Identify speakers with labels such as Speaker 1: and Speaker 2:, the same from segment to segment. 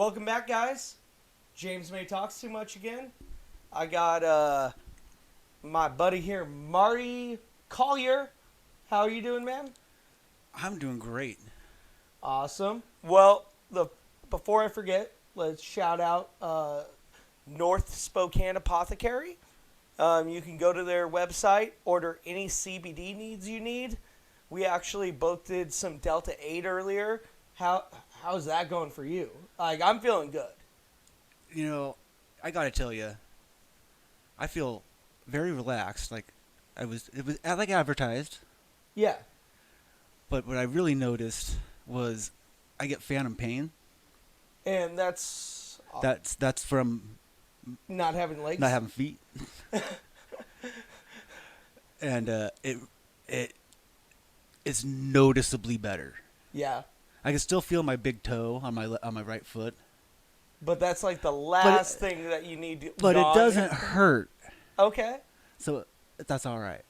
Speaker 1: Welcome back, guys. James May talks too much again. I got my buddy here, Marty Collyer. How are you doing, man?
Speaker 2: I'm doing great.
Speaker 1: Awesome. Well, before I forget, let's shout out North Spokane Apothecary. You can go to their website, order any CBD needs you need. We actually both did some Delta 8 earlier. How's that going for you? Like, I'm feeling good.
Speaker 2: You know, I gotta tell you, I feel very relaxed. It was like advertised.
Speaker 1: Yeah.
Speaker 2: But what I really noticed was I get phantom pain.
Speaker 1: And that's
Speaker 2: That's from
Speaker 1: not having legs.
Speaker 2: not having feet. And it's noticeably better.
Speaker 1: Yeah.
Speaker 2: I can still feel my big toe on my right foot.
Speaker 1: But that's like the last thing that you need to.
Speaker 2: But it doesn't hurt.
Speaker 1: Okay.
Speaker 2: So that's all right.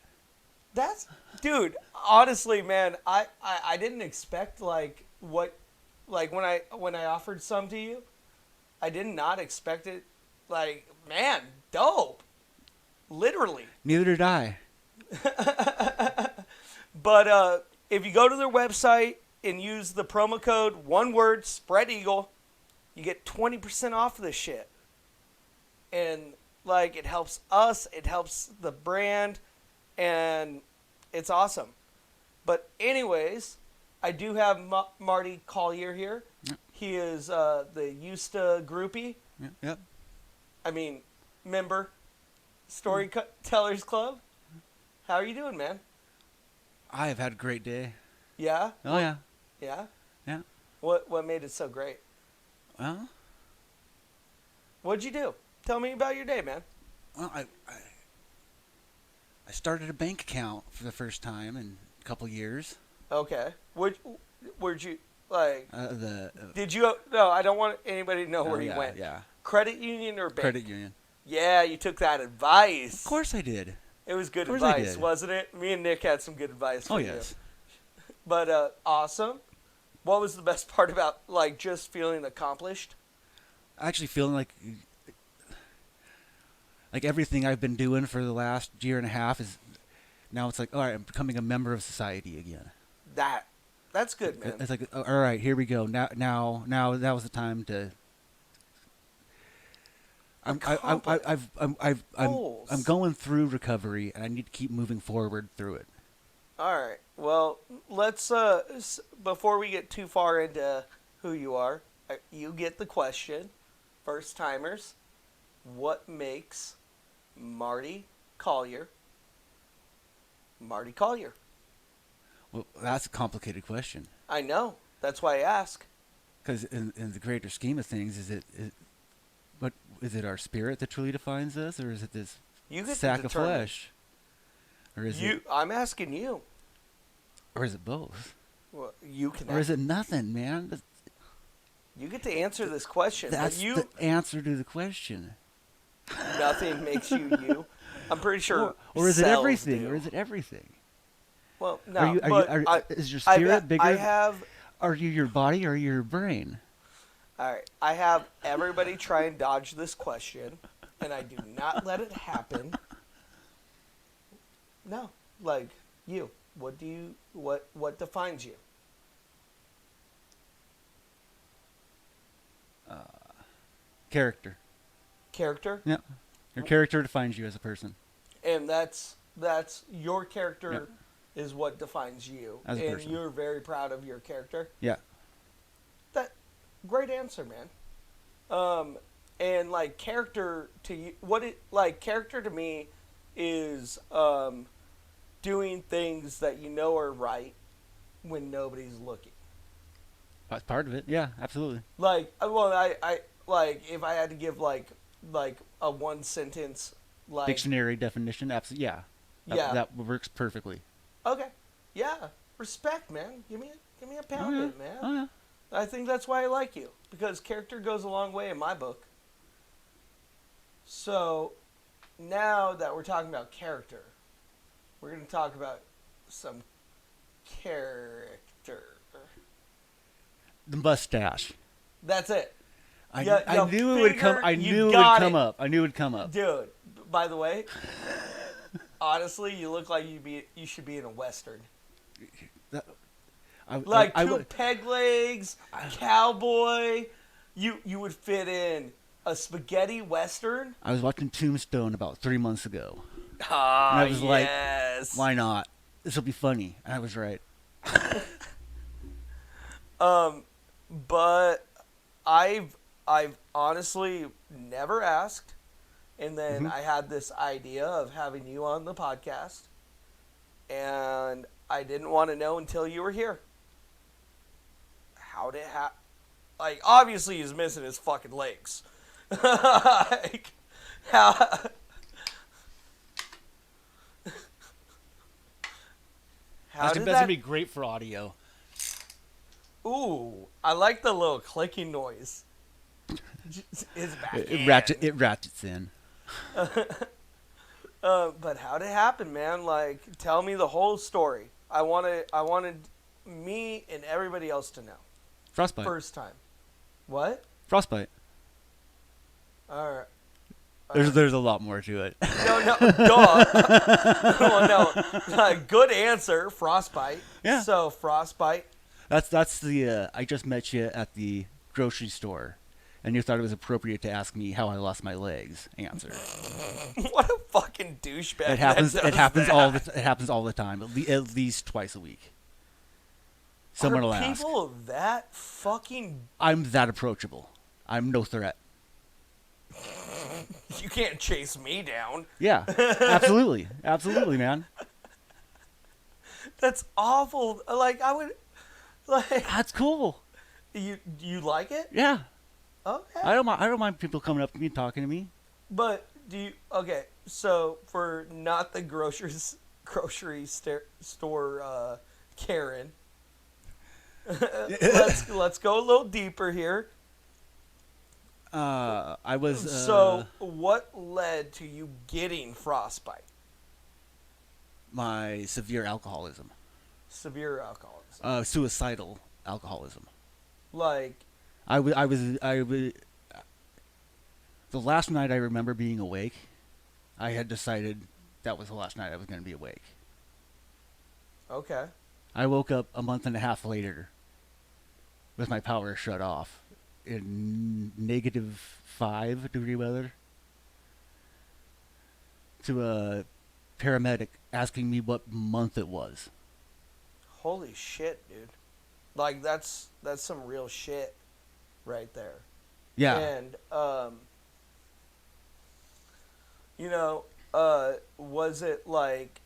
Speaker 1: Dude, honestly, man, I didn't expect when I offered some to you, I did not expect it. Like, man, dope. Literally.
Speaker 2: Neither did I.
Speaker 1: But if you go to their website and use the promo code, one word, Spread Eagle, you get 20% off of this shit. And like, it helps us, it helps the brand, and it's awesome. But anyways, I do have Marty Collyer here.
Speaker 2: Yep.
Speaker 1: He is the Usta groupie.
Speaker 2: Yep.
Speaker 1: I mean, member, Storytellers Club. How are you doing, man?
Speaker 2: I have had a great day.
Speaker 1: Yeah?
Speaker 2: Oh yeah.
Speaker 1: Yeah?
Speaker 2: Yeah.
Speaker 1: What made it so great?
Speaker 2: Well,
Speaker 1: What'd you do? Tell me about your day, man.
Speaker 2: I started a bank account for the first time in a couple years.
Speaker 1: Okay. Where'd you, like,
Speaker 2: The
Speaker 1: did you, no, I don't want anybody to know where you
Speaker 2: yeah,
Speaker 1: went.
Speaker 2: Yeah.
Speaker 1: Credit union or bank?
Speaker 2: Credit union.
Speaker 1: Yeah, you took that advice.
Speaker 2: Of course I did.
Speaker 1: It was good
Speaker 2: Of course I
Speaker 1: advice,
Speaker 2: did.
Speaker 1: wasn't it? Me and Nick had some good advice for
Speaker 2: Oh
Speaker 1: you.
Speaker 2: yes.
Speaker 1: But awesome. What was the best part about, like, just feeling accomplished?
Speaker 2: Actually feeling like everything I've been doing for the last year and a half is now it's like, all right, I'm becoming a member of society again.
Speaker 1: That's good, man.
Speaker 2: It's like, all right, here we go. Now that was the time to. I'm going through recovery, and I need to keep moving forward through it.
Speaker 1: All right. Well, let's before we get too far into who you are, you get the question. First timers, what makes Marty Collyer?
Speaker 2: Well, that's a complicated question.
Speaker 1: I know. That's why I ask.
Speaker 2: Because in the greater scheme of things, is it our spirit that truly defines us, or is it this
Speaker 1: You get
Speaker 2: sack
Speaker 1: to
Speaker 2: of
Speaker 1: determine.
Speaker 2: flesh, or is it,
Speaker 1: I'm asking you.
Speaker 2: or is it both,
Speaker 1: Well, you can.
Speaker 2: or is it nothing, man?
Speaker 1: You get to answer this question.
Speaker 2: That's the answer to the question.
Speaker 1: Nothing makes you you. I'm pretty sure.
Speaker 2: Or is it
Speaker 1: cells
Speaker 2: everything?
Speaker 1: do.
Speaker 2: Or is it everything?
Speaker 1: Well, no.
Speaker 2: Is your spirit bigger?
Speaker 1: I have.
Speaker 2: Are you your body or your brain?
Speaker 1: All right. I have everybody try and dodge this question, and I do not let it happen. No, like you. What defines you?
Speaker 2: Character.
Speaker 1: Character.
Speaker 2: Yeah. Your character defines you as a person.
Speaker 1: And that's your character is what defines you.
Speaker 2: As a
Speaker 1: and
Speaker 2: person.
Speaker 1: you're very proud of your character.
Speaker 2: Yeah.
Speaker 1: That great answer, man. And like character to you, character to me is doing things that you know are right when nobody's looking.
Speaker 2: That's part of it. Yeah, absolutely.
Speaker 1: Like, well, I like if I had to give like a one sentence like
Speaker 2: Dictionary definition. Absolutely. Yeah. That works perfectly.
Speaker 1: Okay. Yeah. Respect, man. Give me a pound
Speaker 2: Oh, yeah.
Speaker 1: it, man.
Speaker 2: Oh yeah.
Speaker 1: I think that's why I like you. Because character goes a long way in my book. So now that we're talking about character, we're gonna talk about some character.
Speaker 2: The mustache.
Speaker 1: That's it.
Speaker 2: I knew it would come. I knew it would come up. I knew it would come up.
Speaker 1: Dude, by the way, honestly, you look like you should be in a Western. Like two peg legs, cowboy. You would fit in a spaghetti Western.
Speaker 2: I was watching Tombstone about 3 months ago.
Speaker 1: Ah,
Speaker 2: and I was
Speaker 1: yes.
Speaker 2: like, why not? This will be funny. And I was right.
Speaker 1: But I've honestly never asked, and then I had this idea of having you on the podcast, and I didn't want to know until you were here. How did like, obviously he's missing his fucking legs. Like, how?
Speaker 2: That's gonna be great for audio.
Speaker 1: Ooh, I like the little clicking noise. It's back
Speaker 2: It ratchets in.
Speaker 1: But how'd it happen, man? Like, tell me the whole story. I wanted me and everybody else to know.
Speaker 2: Frostbite.
Speaker 1: First time. What?
Speaker 2: Frostbite.
Speaker 1: All right.
Speaker 2: There's a lot more to it.
Speaker 1: No, duh. Well, no, good answer. Frostbite.
Speaker 2: Yeah.
Speaker 1: So frostbite.
Speaker 2: That's the I just met you at the grocery store, and you thought it was appropriate to ask me how I lost my legs. Answer.
Speaker 1: What a fucking douchebag!
Speaker 2: It happens.
Speaker 1: It
Speaker 2: happens all the time. At least twice a week. Someone will ask.
Speaker 1: People that fucking.
Speaker 2: I'm that approachable. I'm no threat.
Speaker 1: You can't chase me down.
Speaker 2: Yeah, absolutely, man.
Speaker 1: That's awful. Like, I would, like.
Speaker 2: That's cool.
Speaker 1: You like it?
Speaker 2: Yeah.
Speaker 1: Okay.
Speaker 2: I don't mind people coming up to me and talking to me.
Speaker 1: But okay? So for not the grocery store Karen, let's go a little deeper here.
Speaker 2: I was.
Speaker 1: So, what led to you getting frostbite?
Speaker 2: My severe alcoholism.
Speaker 1: Severe alcoholism.
Speaker 2: Suicidal alcoholism.
Speaker 1: Like.
Speaker 2: I was. The last night I remember being awake, I had decided that was the last night I was going to be awake.
Speaker 1: Okay.
Speaker 2: I woke up a month and a half later with my power shut off. In -5-degree weather, to a paramedic asking me what month it was.
Speaker 1: Holy shit, dude! Like, that's some real shit, right there.
Speaker 2: Yeah.
Speaker 1: And was it like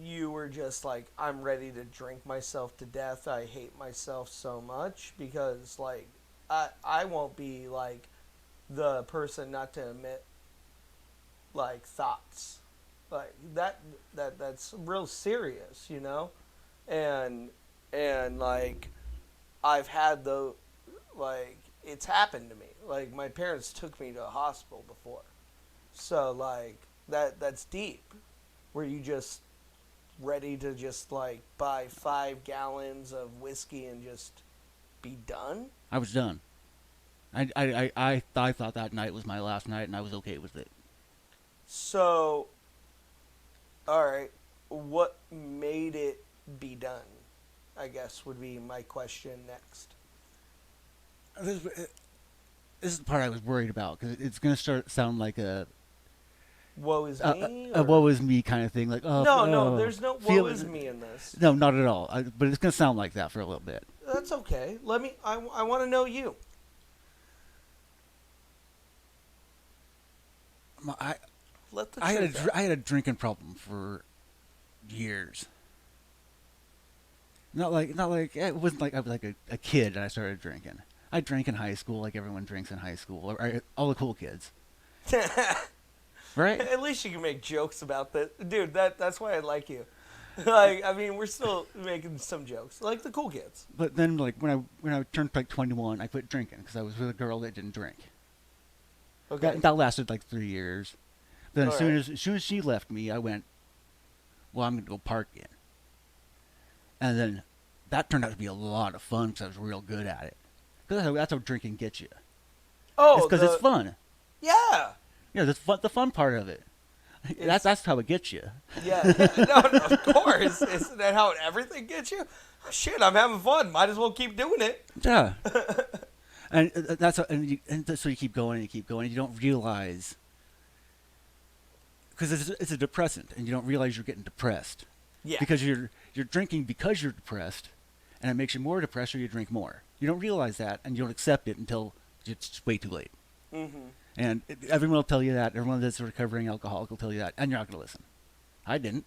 Speaker 1: you were just like, I'm ready to drink myself to death? I hate myself so much because, like, I won't be, like, the person not to admit, like, thoughts. Like, that's real serious, you know? And like, I've had like, it's happened to me. Like, my parents took me to a hospital before. So, like, that's deep. Were you just ready to just, like, buy 5 gallons of whiskey and just be done?
Speaker 2: I was done. I thought that night was my last night, and I was okay with it.
Speaker 1: So, all right, what made it be done, I guess, would be my question next.
Speaker 2: This is the part I was worried about, because it's going to sound like a
Speaker 1: woe is me?
Speaker 2: A woe is me kind of thing. Like,
Speaker 1: no, there's no woe is me in this.
Speaker 2: No, not at all. But it's going to sound like that for a little bit.
Speaker 1: That's okay. I want to know you.
Speaker 2: I had a drinking problem for years. Not like it wasn't like I was like a kid and I started drinking. I drank in high school like everyone drinks in high school, or all the cool kids. Right?
Speaker 1: At least you can make jokes about that, dude. That's why I like you. Like, I mean, we're still making some jokes, like the cool kids.
Speaker 2: But then, like when I turned like 21, I quit drinking because I was with a girl that didn't drink.
Speaker 1: Okay.
Speaker 2: That lasted like 3 years. Then
Speaker 1: All
Speaker 2: as soon as she left me, I went, well, I'm gonna go park in. And then that turned out to be a lot of fun because I was real good at it. Because that's how drinking gets you. It's
Speaker 1: Oh,
Speaker 2: because it's fun.
Speaker 1: yeah.
Speaker 2: Yeah, the fun part of it. That's how it gets you.
Speaker 1: Yeah, yeah. No, no, of course. Isn't that how everything gets you? Shit, I'm having fun. Might as well keep doing it.
Speaker 2: Yeah, and so you keep going and you keep going. And you don't realize because it's a depressant, and you don't realize you're getting depressed
Speaker 1: Yeah.
Speaker 2: because you're drinking because you're depressed, and it makes you more depressed, so you drink more. You don't realize that, and you don't accept it until it's way too late.
Speaker 1: Mm-hmm.
Speaker 2: And everyone will tell you that. Everyone that's a recovering alcoholic will tell you that, and you're not going to listen. I didn't.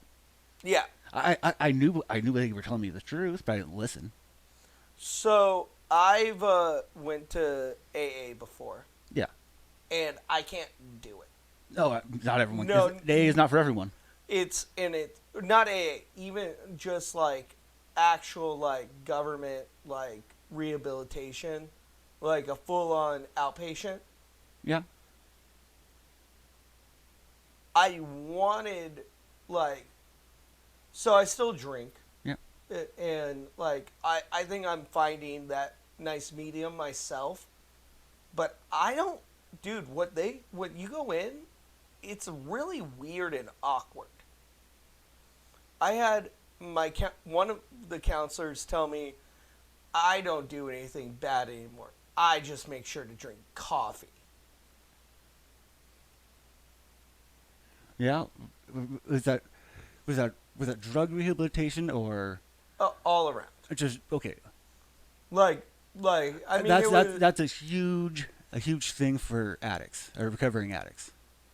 Speaker 1: Yeah.
Speaker 2: I knew they were telling me the truth, but I didn't listen.
Speaker 1: So I've went to AA before,
Speaker 2: Yeah.
Speaker 1: and I can't do it.
Speaker 2: No, not everyone.
Speaker 1: No.
Speaker 2: AA is not for everyone.
Speaker 1: It's not AA, even just like actual like government like rehabilitation, like a full on outpatient.
Speaker 2: Yeah.
Speaker 1: I wanted like, so I still drink.
Speaker 2: Yeah.
Speaker 1: And like I think I'm finding that nice medium myself, but I don't, dude. What you go in, it's really weird and awkward. I had one of the counselors tell me I don't do anything bad anymore. I just make sure to drink coffee.
Speaker 2: Yeah. Was that drug rehabilitation or
Speaker 1: All around.
Speaker 2: just okay?
Speaker 1: Like I mean,
Speaker 2: That's a huge thing for addicts or recovering addicts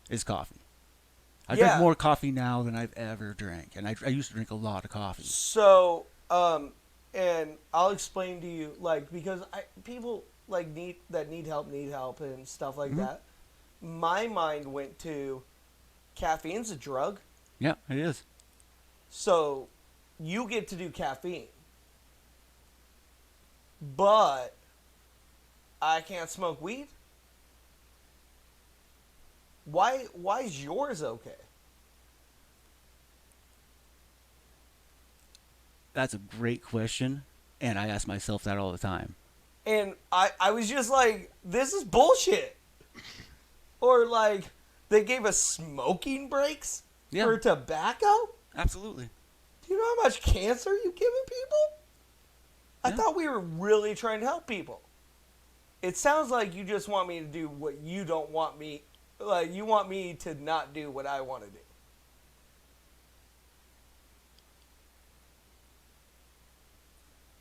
Speaker 2: is coffee. I drink more coffee now than I've ever drank, and I used to drink a lot of coffee.
Speaker 1: So, and I'll explain to you, like, because people like need help and stuff like that. My mind went to caffeine's a drug,
Speaker 2: Yeah, it is.
Speaker 1: so you get to do caffeine, but I can't smoke weed. Why is yours okay?
Speaker 2: That's a great question, and I ask myself that all the time.
Speaker 1: And I was just like, this is bullshit. Or like, they gave us smoking breaks for tobacco?
Speaker 2: Absolutely.
Speaker 1: Do you know how much cancer you giving people? I thought we were really trying to help people. It sounds like you just want me to do what you don't want me. Like, you want me to not do what I want to do.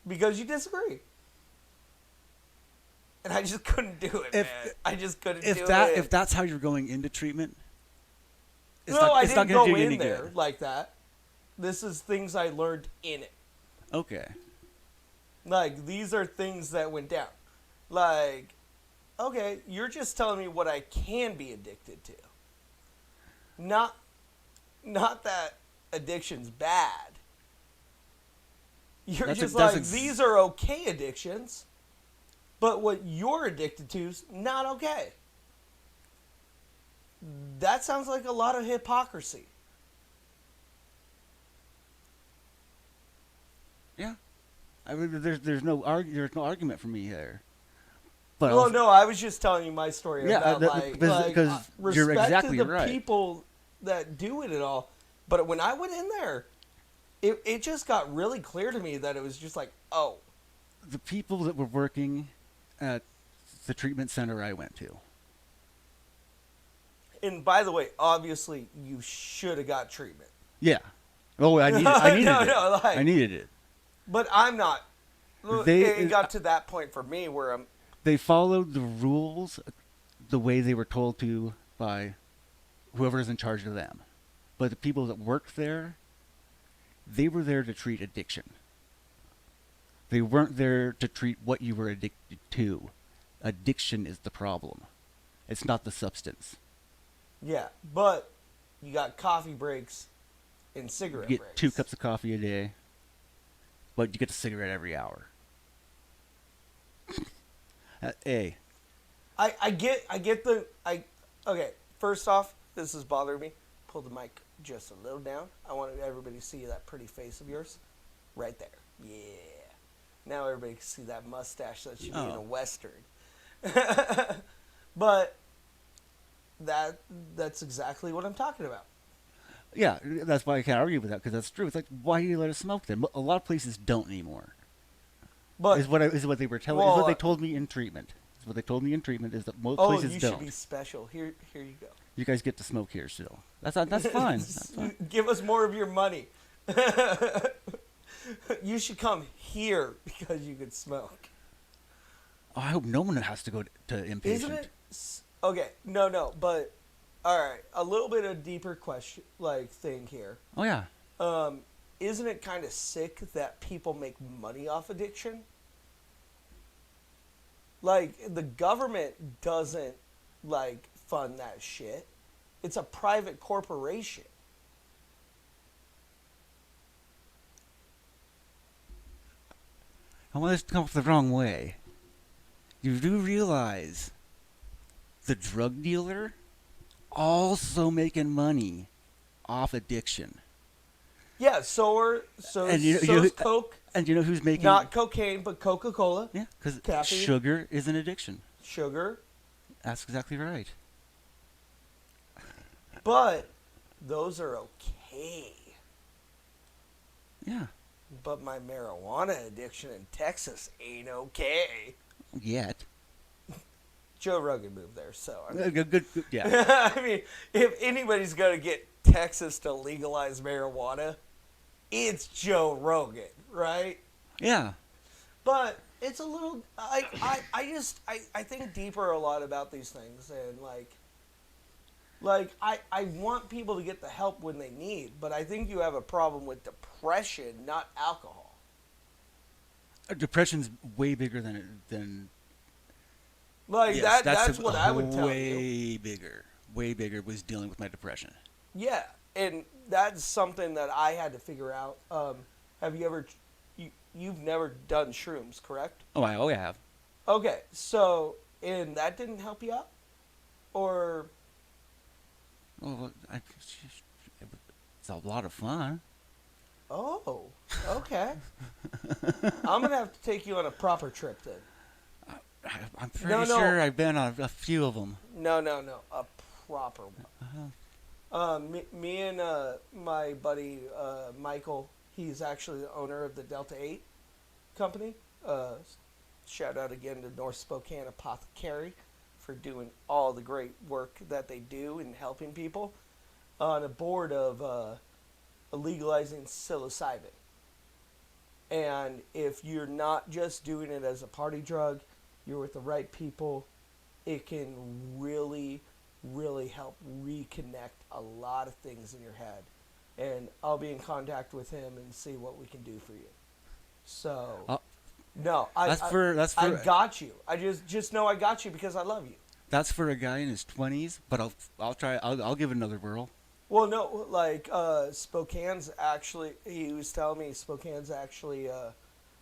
Speaker 1: Because you disagree. And I just couldn't do it, man. I just couldn't do it.
Speaker 2: If that's how you're going into treatment,
Speaker 1: I
Speaker 2: it's not
Speaker 1: didn't
Speaker 2: going to
Speaker 1: go
Speaker 2: do you
Speaker 1: in
Speaker 2: any
Speaker 1: there
Speaker 2: good.
Speaker 1: like that. This is things I learned in it.
Speaker 2: Okay.
Speaker 1: Like, these are things that went down. Like, okay, you're just telling me what I can be addicted to. Not that addiction's bad. You're just like, these are okay addictions, but what you're addicted to is not okay. That sounds like a lot of hypocrisy.
Speaker 2: Yeah. I mean, there's no argument for me there. But
Speaker 1: Well, no, I was just telling you my story about
Speaker 2: because you're
Speaker 1: respect
Speaker 2: exactly
Speaker 1: to the
Speaker 2: right.
Speaker 1: people that do it and all. But when I went in there, it just got really clear to me that it was just like, oh,
Speaker 2: The people that were working at the treatment center I went to.
Speaker 1: and by the way, obviously you should have got treatment.
Speaker 2: Yeah. Oh, I needed it. I needed it.
Speaker 1: But I'm not. It got to that point for me where I'm.
Speaker 2: They followed the rules the way they were told to by whoever's in charge of them. But the people that worked there, they were there to treat addiction. They weren't there to treat what you were addicted to. Addiction is the problem. It's not the substance.
Speaker 1: Yeah, but you got coffee breaks and cigarette
Speaker 2: You get
Speaker 1: breaks.
Speaker 2: 2 cups of coffee a day, but you get a cigarette every hour. A.
Speaker 1: Okay, first off, this is bothering me. Pull the mic just a little down. I want everybody to see that pretty face of yours. Right there. Yeah. Now everybody can see that mustache that should be in a Western. But that's exactly what I'm talking about.
Speaker 2: Yeah, that's why I can't argue with that because that's true. It's like, why do you let us smoke then? A lot of places don't anymore.
Speaker 1: But
Speaker 2: Is what they were telling. Is what
Speaker 1: well,
Speaker 2: they told me in treatment. Is what they told me in treatment is that most
Speaker 1: oh,
Speaker 2: places
Speaker 1: you should
Speaker 2: don't.
Speaker 1: be special. Here you go.
Speaker 2: You guys get to smoke here still. That's fine. That's fine.
Speaker 1: Give us more of your money. You should come here because you could smoke.
Speaker 2: Oh, I hope no one has to go to inpatient.
Speaker 1: Isn't it? Okay, no, but all right, a little bit of deeper question, like thing here.
Speaker 2: Oh yeah.
Speaker 1: Isn't it kind of sick that people make money off addiction? Like the government doesn't like fund that shit. It's a private corporation.
Speaker 2: I want this to come off the wrong way. You do realize the drug dealer also making money off addiction.
Speaker 1: Yeah,
Speaker 2: And
Speaker 1: so's Coke.
Speaker 2: And you know who's making
Speaker 1: Not cocaine, but Coca-Cola.
Speaker 2: Yeah, because
Speaker 1: Caffeine.
Speaker 2: sugar is an addiction.
Speaker 1: Sugar.
Speaker 2: That's exactly right.
Speaker 1: But those are okay.
Speaker 2: Yeah.
Speaker 1: But my marijuana addiction in Texas ain't okay.
Speaker 2: Yet.
Speaker 1: Joe Rogan moved there, so I mean,
Speaker 2: Good. Yeah.
Speaker 1: I mean, if anybody's gonna get Texas to legalize marijuana, it's Joe Rogan, right?
Speaker 2: Yeah.
Speaker 1: But it's a little. I think deeper a lot about these things, and I want people to get the help when they need, but I think you have a problem with depression, not alcohol.
Speaker 2: Depression's way bigger than.
Speaker 1: Like
Speaker 2: Yes,
Speaker 1: that's what I would tell you.
Speaker 2: Way bigger was dealing with my depression.
Speaker 1: Yeah, and that's something that I had to figure out. Have you ever? You've never done shrooms, correct?
Speaker 2: Oh, I have.
Speaker 1: Okay, so and that didn't help you out, or
Speaker 2: Oh, it's a lot of fun.
Speaker 1: oh, okay. I'm gonna have to take you on a proper trip then.
Speaker 2: I'm pretty sure I've been on a few of them.
Speaker 1: No, a proper one. Me and my buddy Michael, he's actually the owner of the Delta 8 company. Shout out again to North Spokane Apothecary for doing all the great work that they do in helping people. On a board of legalizing psilocybin. And if you're not just doing it as a party drug, you're with the right people, it can really, really help reconnect a lot of things in your head. And I'll be in contact with him and see what we can do for you. So, no, I got you. I just know I got you because I love you.
Speaker 2: That's for a guy in his 20s, but I'll try. I'll give it another whirl.
Speaker 1: Well, no, like Spokane's actually. He was telling me Spokane's actually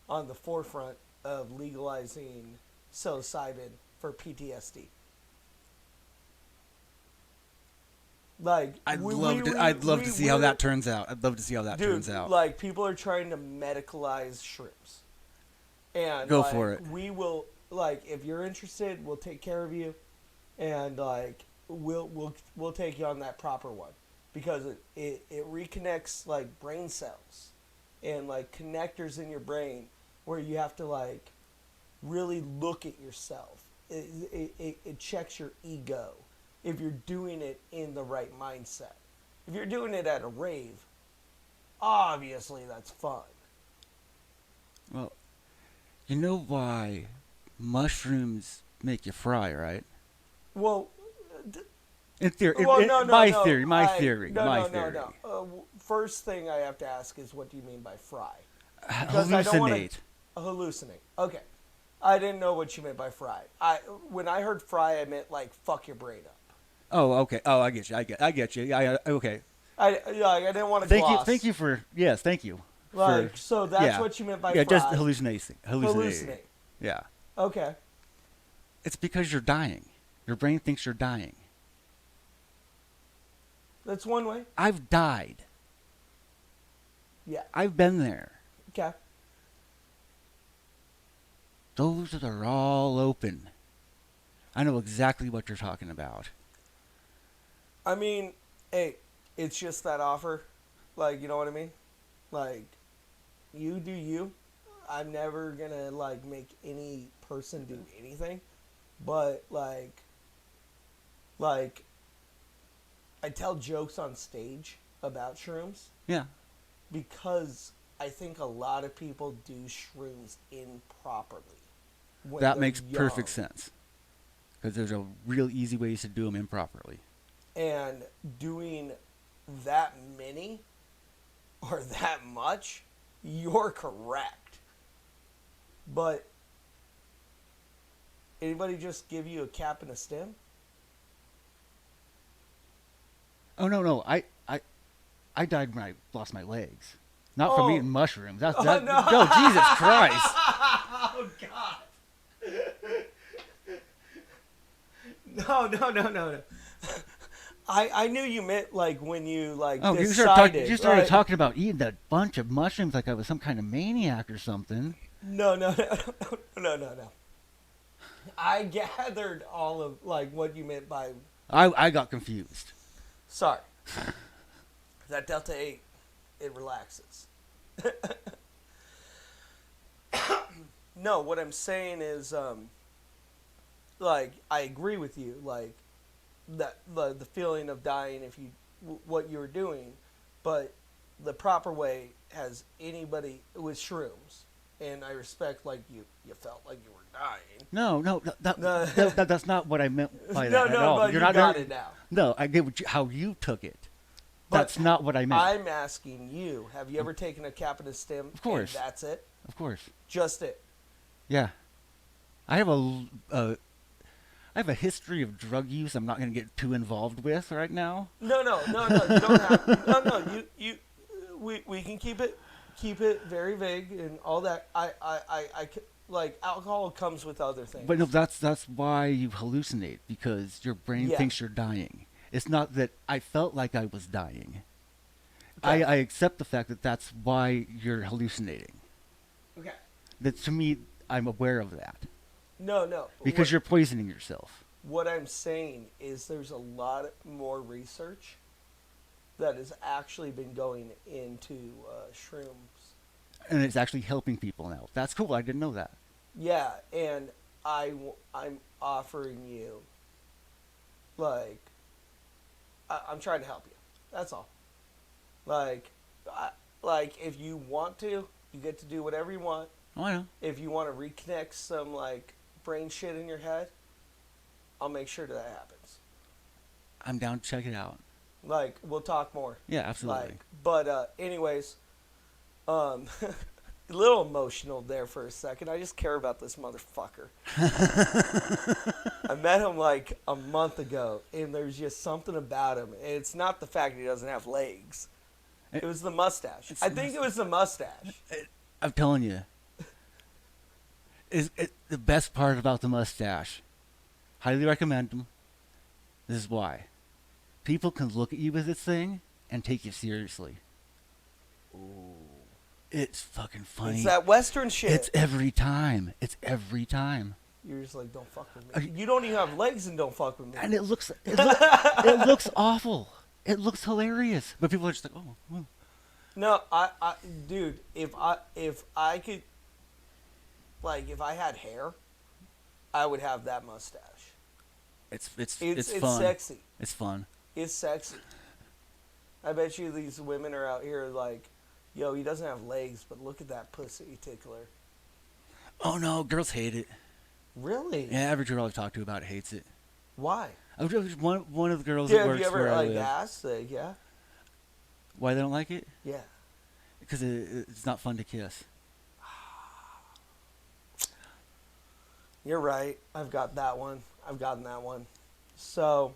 Speaker 1: on the forefront of legalizing psilocybin for PTSD. Like
Speaker 2: I'd love to see how that turns out. I'd love to see how that turns out.
Speaker 1: Like people are trying to medicalize shrooms, and
Speaker 2: go for it.
Speaker 1: We will if you're interested, we'll take care of you, and we'll take you on that proper one because it reconnects like brain cells and like connectors in your brain where you have to really look at yourself. It checks your ego if you're doing it in the right mindset. If you're doing it at a rave, obviously that's fun.
Speaker 2: Well, you know why mushrooms make you fry, right?
Speaker 1: Well,
Speaker 2: in theory,
Speaker 1: my
Speaker 2: theory.
Speaker 1: First thing I have to ask is, what do you mean by fry?
Speaker 2: Hallucinate.
Speaker 1: I don't want to hallucinate. Okay, I didn't know what you meant by fry. When I heard fry, I meant fuck your brain up.
Speaker 2: Oh, okay. Oh, I get you. I get you. Okay.
Speaker 1: I didn't want to
Speaker 2: gloss. Thank you for yes. Thank you.
Speaker 1: So that's what you meant by fry.
Speaker 2: Yeah, just hallucinating.
Speaker 1: Hallucinate.
Speaker 2: Yeah.
Speaker 1: Okay.
Speaker 2: It's because you're dying. Your brain thinks you're dying.
Speaker 1: That's one way.
Speaker 2: I've died.
Speaker 1: Yeah.
Speaker 2: I've been there.
Speaker 1: Okay.
Speaker 2: Those are all open. I know exactly what you're talking about.
Speaker 1: I mean, hey, it's just that offer. Like, you know what I mean? Like, you do you. I'm never gonna like make any person do anything. But like I tell jokes on stage about shrooms
Speaker 2: Yeah,
Speaker 1: because I think a lot of people do shrooms improperly when
Speaker 2: that
Speaker 1: they're
Speaker 2: makes
Speaker 1: young.
Speaker 2: perfect sense. Because there's a real easy ways to do them improperly.
Speaker 1: And doing that many or that much, you're correct. But anybody just give you a cap and a stem?
Speaker 2: Oh no, I died when I lost my legs. Not from
Speaker 1: Oh.
Speaker 2: eating mushrooms. That's
Speaker 1: Oh,
Speaker 2: that.
Speaker 1: no.
Speaker 2: No, Jesus Christ.
Speaker 1: Oh God. No. I knew you meant like when you like
Speaker 2: Oh,
Speaker 1: decided.
Speaker 2: you started
Speaker 1: like,
Speaker 2: talking about eating a bunch of mushrooms like I was some kind of maniac or something.
Speaker 1: No. I gathered all of like what you meant by.
Speaker 2: I got confused.
Speaker 1: Sorry. That Delta 8, it relaxes. No, what I'm saying is, like, I agree with you, like, that the feeling of dying if you, what you were doing, but the proper way has anybody with shrooms, and I respect, like, you felt like you were dying.
Speaker 2: No,
Speaker 1: No.
Speaker 2: that's not what I meant by
Speaker 1: No,
Speaker 2: that at all.
Speaker 1: but
Speaker 2: You're
Speaker 1: you
Speaker 2: not
Speaker 1: got it now.
Speaker 2: No, I get how you took it.
Speaker 1: But
Speaker 2: That's not what I meant.
Speaker 1: I'm asking you, have you ever taken a cap and a stem?
Speaker 2: Of course.
Speaker 1: And that's it?
Speaker 2: Of course.
Speaker 1: Just it?
Speaker 2: Yeah. I have a history of drug use I'm not going to get too involved with right now.
Speaker 1: No, you don't have. No, we can keep it very vague and all that. Like alcohol comes with other things.
Speaker 2: But no, that's why you hallucinate, because your brain
Speaker 1: Yeah.
Speaker 2: thinks you're dying. It's not that I felt like I was dying.
Speaker 1: Okay.
Speaker 2: I accept the fact that that's why you're hallucinating.
Speaker 1: Okay.
Speaker 2: That to me, I'm aware of that.
Speaker 1: No.
Speaker 2: Because you're poisoning yourself.
Speaker 1: What I'm saying is there's a lot more research that has actually been going into shrooms.
Speaker 2: And it's actually helping people now. That's cool. I didn't know that.
Speaker 1: Yeah, and I'm offering you, like, I'm trying to help you. That's all. Like, like if you want to, you get to do whatever you want.
Speaker 2: Oh, I know.
Speaker 1: If you want to reconnect some like brain shit in your head, I'll make sure that happens.
Speaker 2: I'm down to check it out.
Speaker 1: Like, we'll talk more.
Speaker 2: Yeah, absolutely.
Speaker 1: Like, but anyways, a little emotional there for a second. I just care about this motherfucker. I met him like a month ago, and there's just something about him. And it's not the fact he doesn't have legs. It was the mustache. I think it was the mustache.
Speaker 2: I'm telling you. The best part about the mustache. Highly recommend them. This is why. People can look at you with this thing and take you seriously.
Speaker 1: Ooh.
Speaker 2: It's fucking funny.
Speaker 1: It's that Western shit.
Speaker 2: It's every time.
Speaker 1: You're just like, don't fuck with me. You don't even have legs and don't fuck with me.
Speaker 2: And it looks awful. It looks hilarious. But people are just like, oh.
Speaker 1: No, dude, if I could, like, if I had hair, I would have that mustache.
Speaker 2: It's
Speaker 1: It's
Speaker 2: fun.
Speaker 1: sexy.
Speaker 2: It's fun.
Speaker 1: It's sexy. I bet you these women are out here like, yo, he doesn't have legs, but look at that pussy tickler.
Speaker 2: Oh no, girls hate it.
Speaker 1: Really?
Speaker 2: Yeah, every girl I've talked to about it hates it.
Speaker 1: Why?
Speaker 2: One of the girls
Speaker 1: Yeah,
Speaker 2: that
Speaker 1: have
Speaker 2: works
Speaker 1: you ever
Speaker 2: where I
Speaker 1: like
Speaker 2: live.
Speaker 1: asked? Like, yeah,
Speaker 2: Why they don't like it?
Speaker 1: yeah.
Speaker 2: Because it's not fun to kiss.
Speaker 1: You're right. I've got that one. I've gotten that one. So,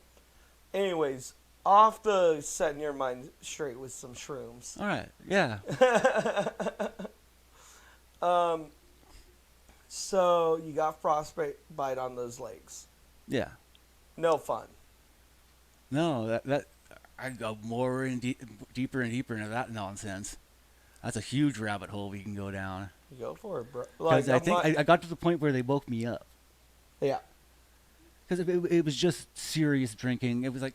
Speaker 1: anyways, off the setting your mind straight with some shrooms.
Speaker 2: All right. Yeah.
Speaker 1: So you got frostbite on those legs.
Speaker 2: Yeah.
Speaker 1: No fun.
Speaker 2: No, that I go more and deeper and deeper into that nonsense. That's a huge rabbit hole we can go down.
Speaker 1: Go for it, bro.
Speaker 2: Because I think I got to the point where they woke me up.
Speaker 1: Yeah.
Speaker 2: because it was just serious drinking. It was like,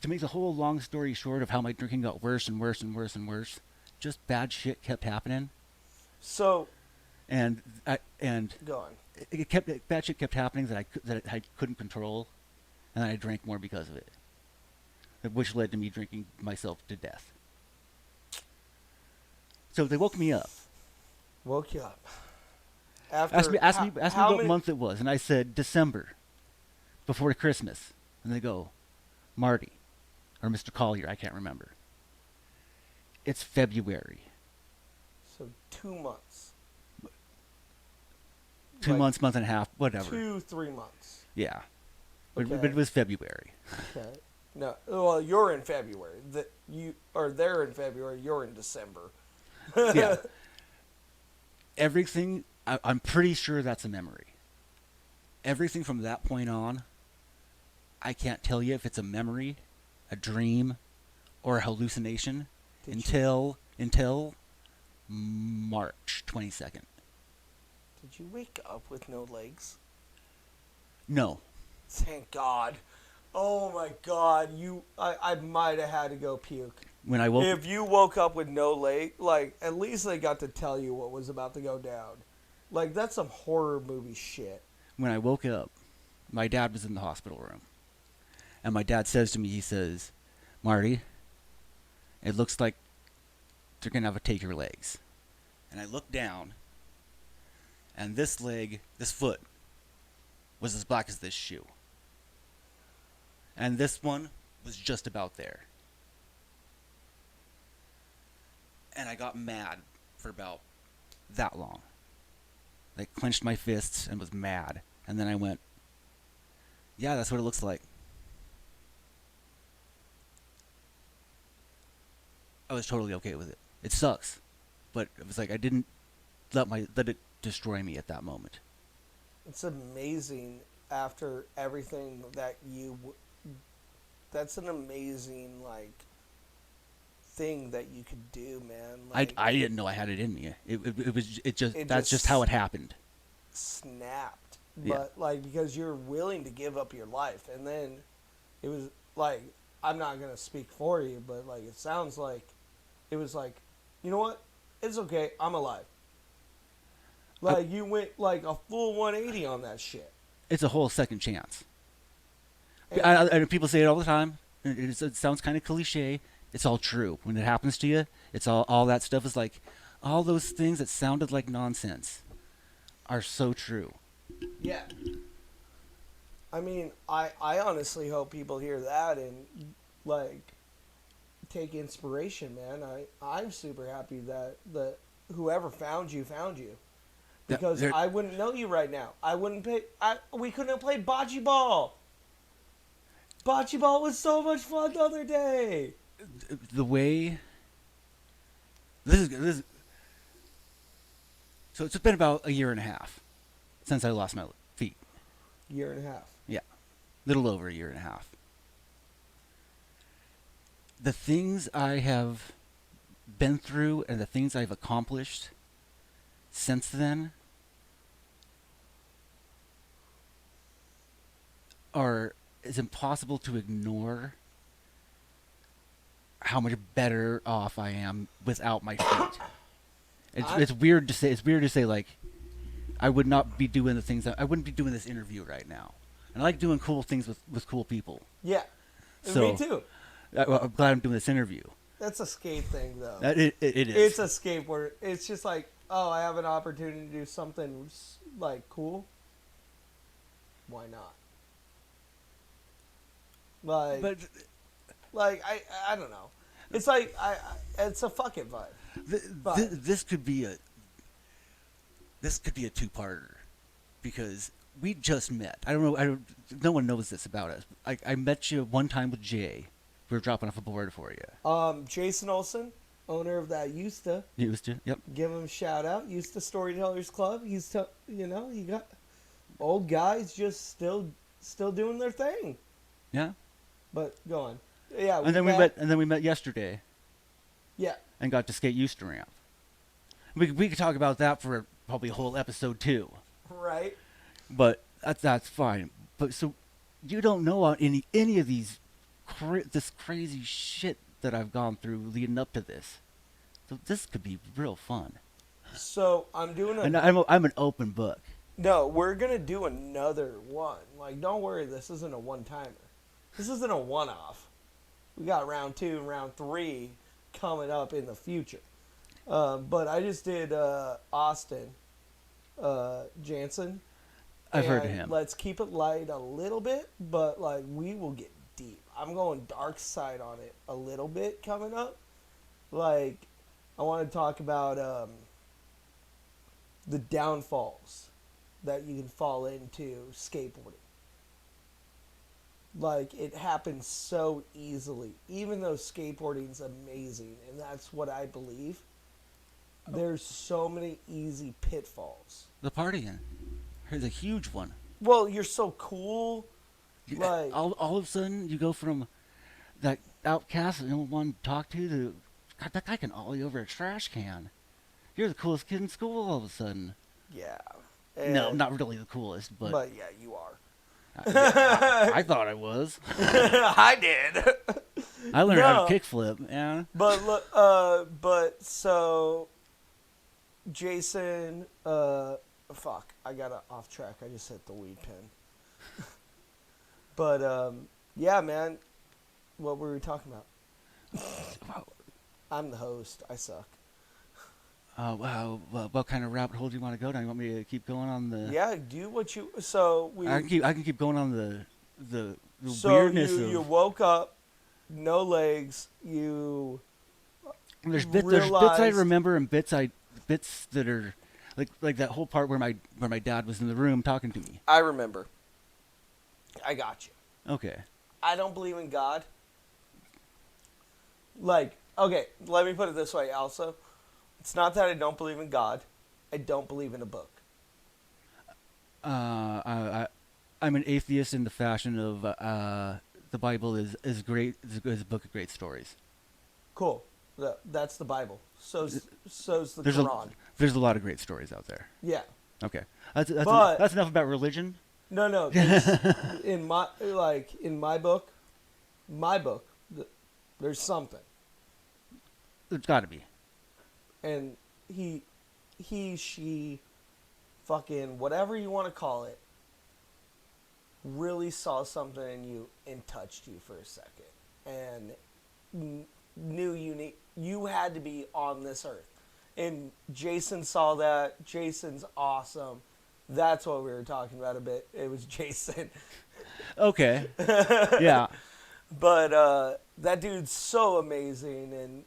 Speaker 2: to make the whole long story short of how my drinking got worse and worse and worse and worse, just bad shit kept happening,
Speaker 1: So,
Speaker 2: and
Speaker 1: go on.
Speaker 2: bad shit kept happening that I couldn't control, and I drank more because of it, which led to me drinking myself to death. So they woke me up.
Speaker 1: Woke you up. After
Speaker 2: Asked me
Speaker 1: how
Speaker 2: what
Speaker 1: many,
Speaker 2: month it was, and I said December, before Christmas. And they go, Marty, or Mr. Collyer, I can't remember. It's February.
Speaker 1: So 2 months.
Speaker 2: 2 months, month and a half, whatever.
Speaker 1: 2-3 months.
Speaker 2: Yeah, but
Speaker 1: Okay.
Speaker 2: it was February.
Speaker 1: Okay. No, well, you're in February. They're in February. You're in December.
Speaker 2: Yeah. Everything, I'm pretty sure that's a memory. Everything from that point on, I can't tell you if it's a memory, a dream, or a hallucination until March 22nd.
Speaker 1: Did you wake up with no legs?
Speaker 2: No.
Speaker 1: Thank God. Oh my God. I might have had to go puke.
Speaker 2: When I woke
Speaker 1: If you woke up with no leg, like, at least they got to tell you what was about to go down. Like, that's some horror movie shit.
Speaker 2: when I woke up, my dad was in the hospital room. And my dad says to me, he says, Marty, it looks like they're going to have to take your legs. And I looked down, and this foot, was as black as this shoe. And this one was just about there. And I got mad for about that long. I clenched my fists and was mad. And then I went, yeah, that's what it looks like. I was totally okay with it. It sucks. But it was like I didn't let it destroy me at that moment.
Speaker 1: It's amazing after everything that that's an amazing, like, thing that you could do, man. Like,
Speaker 2: I didn't know I had it in me. That's
Speaker 1: just
Speaker 2: just how it happened.
Speaker 1: snapped.
Speaker 2: Yeah.
Speaker 1: But, like, because you're willing to give up your life. And then it was, like, I'm not going to speak for you, but, like, it sounds like it was like, you know what? It's okay. I'm alive. Like, you went, like, a full 180 on that shit.
Speaker 2: It's a whole second chance.
Speaker 1: And-
Speaker 2: And people say it all the time. It sounds kind of cliche. It's all true. When it happens to you, it's all that stuff is like, all those things that sounded like nonsense are so true.
Speaker 1: Yeah. I mean, I honestly hope people hear that and, like, take inspiration, man. I'm super happy that whoever found you. Because I wouldn't know you right now. We couldn't have played bocce ball. Bocce ball was so much fun the other day.
Speaker 2: The way this is so it's been about a year and a half since I lost my feet.
Speaker 1: Year and a half.
Speaker 2: Yeah, little over a year and a half. The things I have been through and the things I've accomplished since then is impossible to ignore how much better off I am without my feet. It's weird to say. It's weird to say, like, I would not be doing the things I wouldn't be doing this interview right now. And I like doing cool things with cool people.
Speaker 1: Yeah.
Speaker 2: So,
Speaker 1: me too.
Speaker 2: I'm glad I'm doing this interview.
Speaker 1: That's a scape thing, though.
Speaker 2: It is.
Speaker 1: It's a scape where it's just like, oh, I have an opportunity to do something, like, cool. Why not? Like, I don't know. It's like, it's a fucking vibe.
Speaker 2: This could be a two-parter because we just met. I don't know. No one knows this about us. I met you one time with Jay. We were dropping off a board for you.
Speaker 1: Jason Olson, owner of that Used to.
Speaker 2: Yep.
Speaker 1: Give him a shout out. Used to Storytellers Club. You got old guys just still doing their thing.
Speaker 2: Yeah.
Speaker 1: But go on. Yeah.
Speaker 2: We met yesterday.
Speaker 1: Yeah.
Speaker 2: And got to skate Used ramp. We could talk about that for probably a whole episode too.
Speaker 1: Right.
Speaker 2: But that's fine. But so you don't know on any of these this crazy shit that I've gone through leading up to this. So this could be real fun.
Speaker 1: So I'm doing
Speaker 2: And
Speaker 1: a
Speaker 2: I'm an open book.
Speaker 1: no. We're gonna do another one. Like, don't worry, this isn't a one timer. This isn't a one off. We got round 2 and round 3 coming up in the future. But I just did Austin Jansen.
Speaker 2: I've heard of
Speaker 1: And
Speaker 2: him.
Speaker 1: let's keep it light a little bit, but like we will get deep. I'm going dark side on it a little bit coming up. Like I want to talk about the downfalls that you can fall into skateboarding. Like it happens so easily, even though skateboarding's amazing, and that's what I believe. There's so many easy pitfalls.
Speaker 2: The partying. Here's a huge one.
Speaker 1: Well, you're so cool. Like
Speaker 2: All of a sudden, you go from that outcast that no one wanted to talk to God, that guy can ollie over a trash can. You're the coolest kid in school all of a sudden.
Speaker 1: yeah.
Speaker 2: No,
Speaker 1: And-
Speaker 2: not really the coolest, but
Speaker 1: yeah, you are.
Speaker 2: I thought I was.
Speaker 1: I did.
Speaker 2: I learned how
Speaker 1: No.
Speaker 2: to kickflip. Yeah.
Speaker 1: But look, but so Jason, fuck, I got off track. I just hit the weed pen. But yeah, man, what were we talking about? I'm the host. I suck.
Speaker 2: Wow. What kind of rabbit hole do you want to go down? You want me to keep going on the?
Speaker 1: Yeah, do what you. So we.
Speaker 2: I can keep going on the
Speaker 1: So
Speaker 2: weirdness
Speaker 1: you
Speaker 2: of.
Speaker 1: woke up, no legs. You.
Speaker 2: There's bits I
Speaker 1: realized-
Speaker 2: remember and bits that are like that whole part where my dad was in the room talking to me.
Speaker 1: I remember. I got you.
Speaker 2: Okay.
Speaker 1: I don't believe in God. Like, okay, let me put it this way also. It's not that I don't believe in God. I don't believe in a book.
Speaker 2: I'm an atheist in the fashion of the Bible is great is a book of great stories.
Speaker 1: Cool. That's the Bible. So's the
Speaker 2: There's
Speaker 1: Quran.
Speaker 2: there's a lot of great stories out there.
Speaker 1: Yeah.
Speaker 2: Okay.
Speaker 1: But-
Speaker 2: That's enough about religion.
Speaker 1: No. 'Cause in my book, there's something.
Speaker 2: There's got to be.
Speaker 1: And he, she, fucking whatever you want to call it, really saw something in you and touched you for a second, and knew you had to be on this earth. And Jason saw that. Jason's awesome. That's what we were talking about a bit. It was Jason.
Speaker 2: Okay. Yeah.
Speaker 1: But that dude's so amazing, and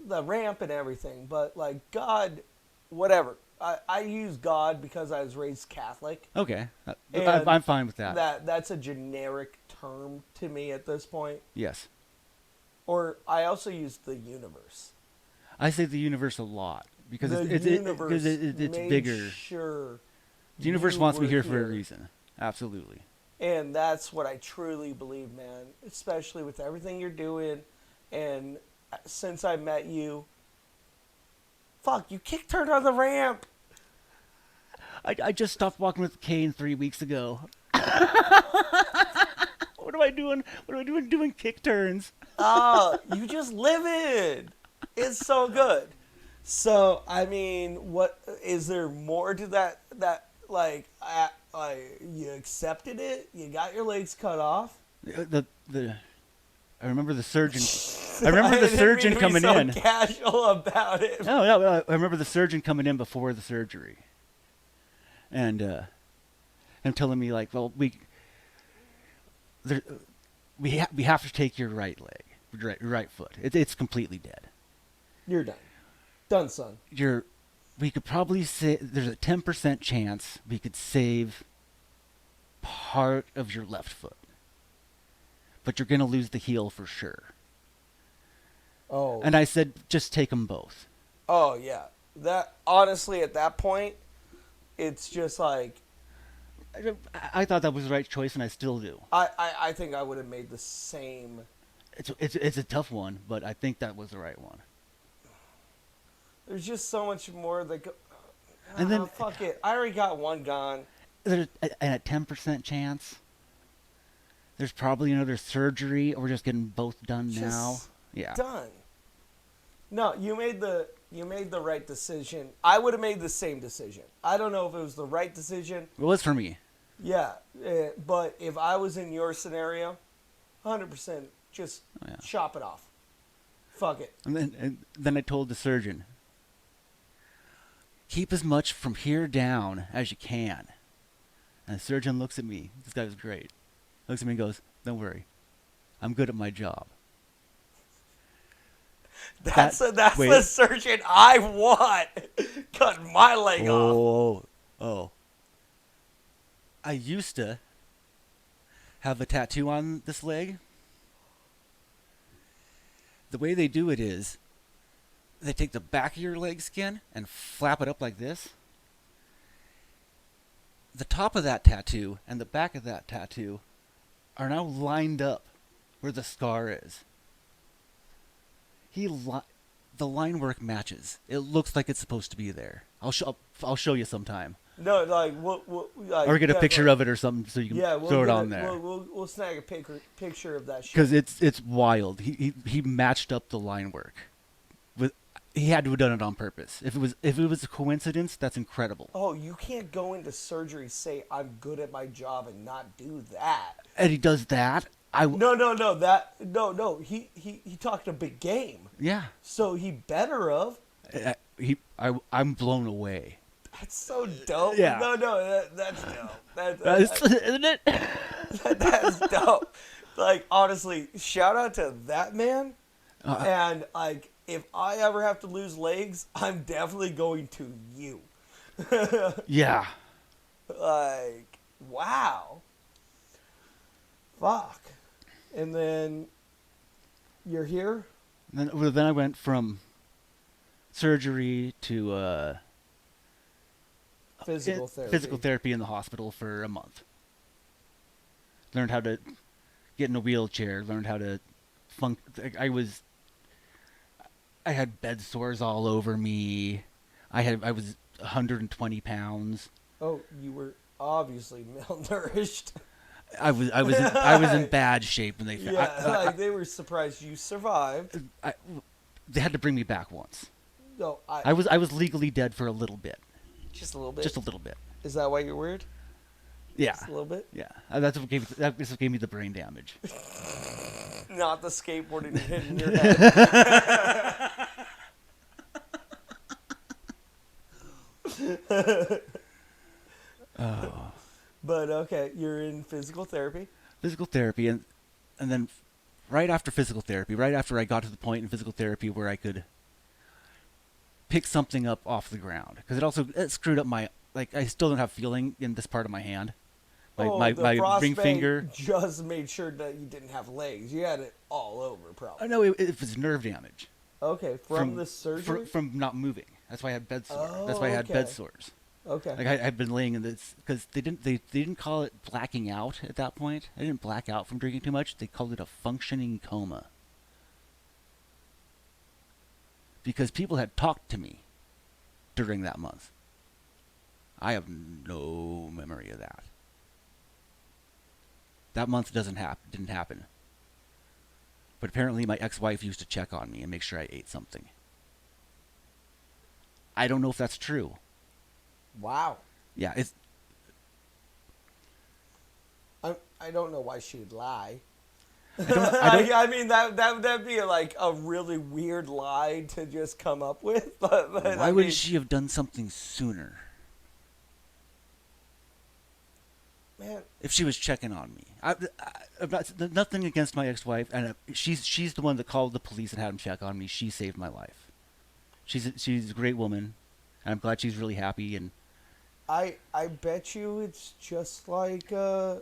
Speaker 1: the ramp and everything. But like God, whatever. I use God because I was raised Catholic.
Speaker 2: Okay.
Speaker 1: And
Speaker 2: I'm fine with that.
Speaker 1: That's a generic term to me at this point.
Speaker 2: Yes.
Speaker 1: Or I also use the universe.
Speaker 2: I say the universe a lot because
Speaker 1: The
Speaker 2: it's
Speaker 1: universe
Speaker 2: it's
Speaker 1: made
Speaker 2: bigger.
Speaker 1: Sure.
Speaker 2: The universe
Speaker 1: you
Speaker 2: wants me
Speaker 1: were
Speaker 2: here for a reason. Absolutely.
Speaker 1: And that's what I truly believe, man. Especially with everything you're doing, and since I met you, fuck, you kick turned on the ramp.
Speaker 2: I just stopped walking with Kane 3 weeks ago. What am I doing? What am I doing kick turns?
Speaker 1: Oh, you just live it. It's so good. So I mean, what is there more to that? Like you accepted it. You got your legs cut off.
Speaker 2: I remember the surgeon. I remember the surgeon coming
Speaker 1: so
Speaker 2: in.
Speaker 1: Casual about it.
Speaker 2: No, I remember the surgeon coming in before the surgery, and him telling me like, well, we have to take your right leg, right foot. It's completely dead.
Speaker 1: You're done. Done, son.
Speaker 2: We could probably say there's a 10% chance we could save part of your left foot, but you're gonna lose the heel for sure.
Speaker 1: Oh.
Speaker 2: And I said, just take them both.
Speaker 1: Oh yeah. That honestly, at that point, it's just like
Speaker 2: I thought that was the right choice, and I still do.
Speaker 1: I think I would have made the same.
Speaker 2: It's a tough one, but I think that was the right one.
Speaker 1: There's just so much more that go.
Speaker 2: And then-
Speaker 1: fuck it. I already got one gone.
Speaker 2: There's a 10% chance There's probably another surgery, or we're just getting both done
Speaker 1: Just
Speaker 2: now. Yeah.
Speaker 1: done. No, you made the right decision. I would have made the same decision. I don't know if it was the right decision.
Speaker 2: It was for me.
Speaker 1: Yeah, but if I was in your scenario, 100% just
Speaker 2: Oh, yeah.
Speaker 1: chop it off. Fuck it.
Speaker 2: And then I told the surgeon, keep as much from here down as you can. And the surgeon looks at me. This guy was great. Looks at me and goes, don't worry. I'm good at my job.
Speaker 1: That's
Speaker 2: wait.
Speaker 1: the surgeon I want. Cutting my leg off.
Speaker 2: Oh. I used to have a tattoo on this leg. The way they do it is they take the back of your leg skin and flap it up like this. The top of that tattoo and the back of that tattoo are now lined up where the scar is. The line work matches. It looks like it's supposed to be there. I'll show you sometime.
Speaker 1: No, like like,
Speaker 2: Or get a picture of it or something so you can throw it on there.
Speaker 1: We'll snag a picture of that shit.
Speaker 2: Because it's wild. He matched up the line work. He had to have done it on purpose. If it was a coincidence, that's incredible.
Speaker 1: Oh, you can't go into surgery, say I'm good at my job, and not do that.
Speaker 2: And he does that.
Speaker 1: No. He talked a big game.
Speaker 2: Yeah.
Speaker 1: So he better of.
Speaker 2: I'm blown away.
Speaker 1: That's so dope.
Speaker 2: Yeah.
Speaker 1: That's dope.
Speaker 2: Isn't it?
Speaker 1: That's dope. Like, honestly, shout out to that man. And like, if I ever have to lose legs, I'm definitely going to you.
Speaker 2: Yeah.
Speaker 1: Like, wow. Fuck. And then you're here?
Speaker 2: Then I went from surgery to
Speaker 1: Physical therapy.
Speaker 2: Physical therapy in the hospital for a month. Learned how to get in a wheelchair. Learned how to I had bed sores all over me. I was 120 pounds.
Speaker 1: Oh, you were obviously malnourished.
Speaker 2: I was in bad shape when they found.
Speaker 1: Yeah, they were surprised you survived.
Speaker 2: They had to bring me back once.
Speaker 1: No,
Speaker 2: I was legally dead for a little bit.
Speaker 1: Just a little bit.
Speaker 2: Just a little bit.
Speaker 1: Is that why you're weird?
Speaker 2: Yeah.
Speaker 1: Just a little bit.
Speaker 2: Yeah. That's what gave me the brain damage.
Speaker 1: Not the skateboarding hitting your head.
Speaker 2: Oh.
Speaker 1: But okay, you're in physical therapy.
Speaker 2: Physical therapy, and then right after physical therapy, right after I got to the point in physical therapy where I could pick something up off the ground, because it screwed up my, like, I still don't have feeling in this part of my hand. My ring finger
Speaker 1: just made sure that you didn't have legs. You had it all over, probably.
Speaker 2: I know it was nerve damage.
Speaker 1: Okay, from the surgery?
Speaker 2: From not moving. That's why I had bed sores.
Speaker 1: Oh,
Speaker 2: That's why I had
Speaker 1: okay.
Speaker 2: bed sores.
Speaker 1: Okay.
Speaker 2: Like I'd been laying in this because they didn't call it blacking out at that point. I didn't black out from drinking too much. They called it a functioning coma. Because people had talked to me during that month. I have no memory of that. That month didn't happen. But apparently my ex-wife used to check on me and make sure I ate something. I don't know if that's true.
Speaker 1: Wow.
Speaker 2: Yeah, it's.
Speaker 1: I don't know why she would lie.
Speaker 2: I don't,
Speaker 1: I mean that'd be like a really weird lie to just come up with. But
Speaker 2: why wouldn't she have done something sooner?
Speaker 1: Man,
Speaker 2: if she was checking on me, I'm nothing against my ex-wife, and she's the one that called the police and had them check on me. She saved my life. She's a great woman, and I'm glad she's really happy. And
Speaker 1: I bet you it's just like I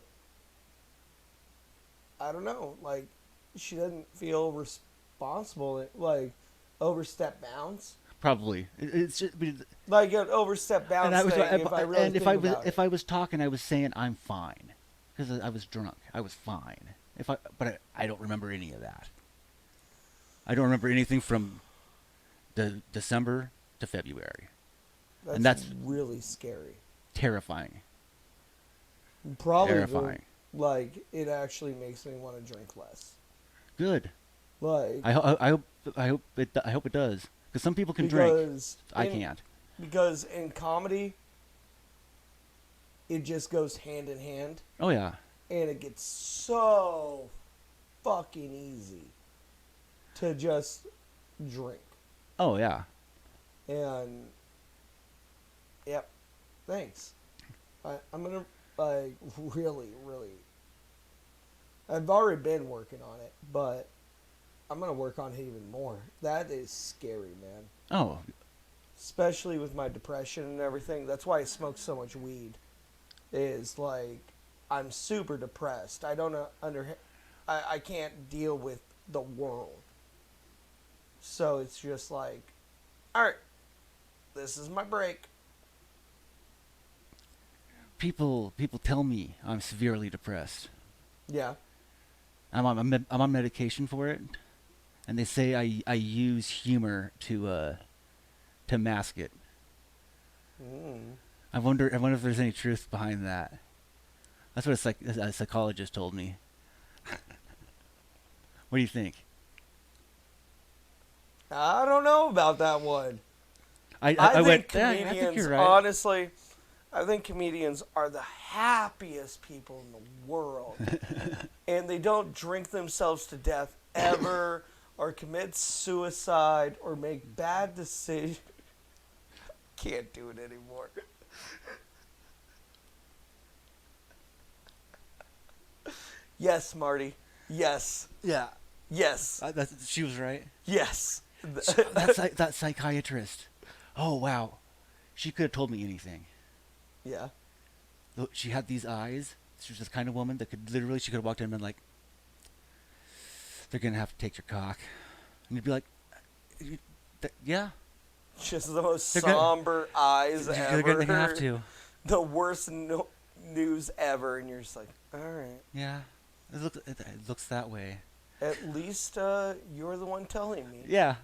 Speaker 1: don't know, like she doesn't feel responsible, like overstep bounds.
Speaker 2: probably it's just.
Speaker 1: Like an overstep bounds thing.
Speaker 2: If I was talking, I was saying I'm fine because I was drunk. I was fine. But I don't remember any of that. I don't remember anything from the December to February.
Speaker 1: That's really scary.
Speaker 2: Terrifying.
Speaker 1: Probably
Speaker 2: Terrifying.
Speaker 1: Like, it actually makes me want to drink less.
Speaker 2: Good.
Speaker 1: Like,
Speaker 2: I hope it does. Because some people can drink.
Speaker 1: because
Speaker 2: I
Speaker 1: in,
Speaker 2: can't.
Speaker 1: because in comedy, it just goes hand in hand,
Speaker 2: Oh yeah.
Speaker 1: and it gets so fucking easy to just drink.
Speaker 2: Oh yeah.
Speaker 1: And yep, thanks. I'm gonna like really, really. I've already been working on it, but I'm gonna work on it even more. That is scary, man.
Speaker 2: Oh
Speaker 1: Especially with my depression and everything. That's why I smoke so much weed. Is like I'm super depressed. I don't I can't deal with the world. So it's just like, all right, this is my break.
Speaker 2: people tell me I'm severely depressed.
Speaker 1: Yeah.
Speaker 2: I'm on medication for it, and they say I use humor to mask it.
Speaker 1: Mm.
Speaker 2: I wonder if there's any truth behind that. That's what a psychologist told me. What do you think?
Speaker 1: I don't know about that one.
Speaker 2: I
Speaker 1: I
Speaker 2: went.
Speaker 1: think
Speaker 2: Yeah, I
Speaker 1: comedians,
Speaker 2: think you're right.
Speaker 1: honestly, I think comedians are the happiest people in the world. And they don't drink themselves to death ever, or commit suicide, or make bad decisions. Can't do it anymore. Yes, Marty. Yes.
Speaker 2: Yeah,
Speaker 1: Yes.
Speaker 2: she was right.
Speaker 1: Yes.
Speaker 2: That psychiatrist. Oh wow, she could have told me anything.
Speaker 1: Yeah.
Speaker 2: Look, she had these eyes. She was this kind of woman that she could have walked in and been like, "They're gonna have to take your cock," and you'd be like, "Yeah,
Speaker 1: Just the most
Speaker 2: They're gonna-
Speaker 1: somber eyes
Speaker 2: they're
Speaker 1: ever.
Speaker 2: gonna have to."
Speaker 1: The worst news ever, and you're just like, all right.
Speaker 2: Yeah, it looks that way.
Speaker 1: At least you're the one telling me.
Speaker 2: Yeah.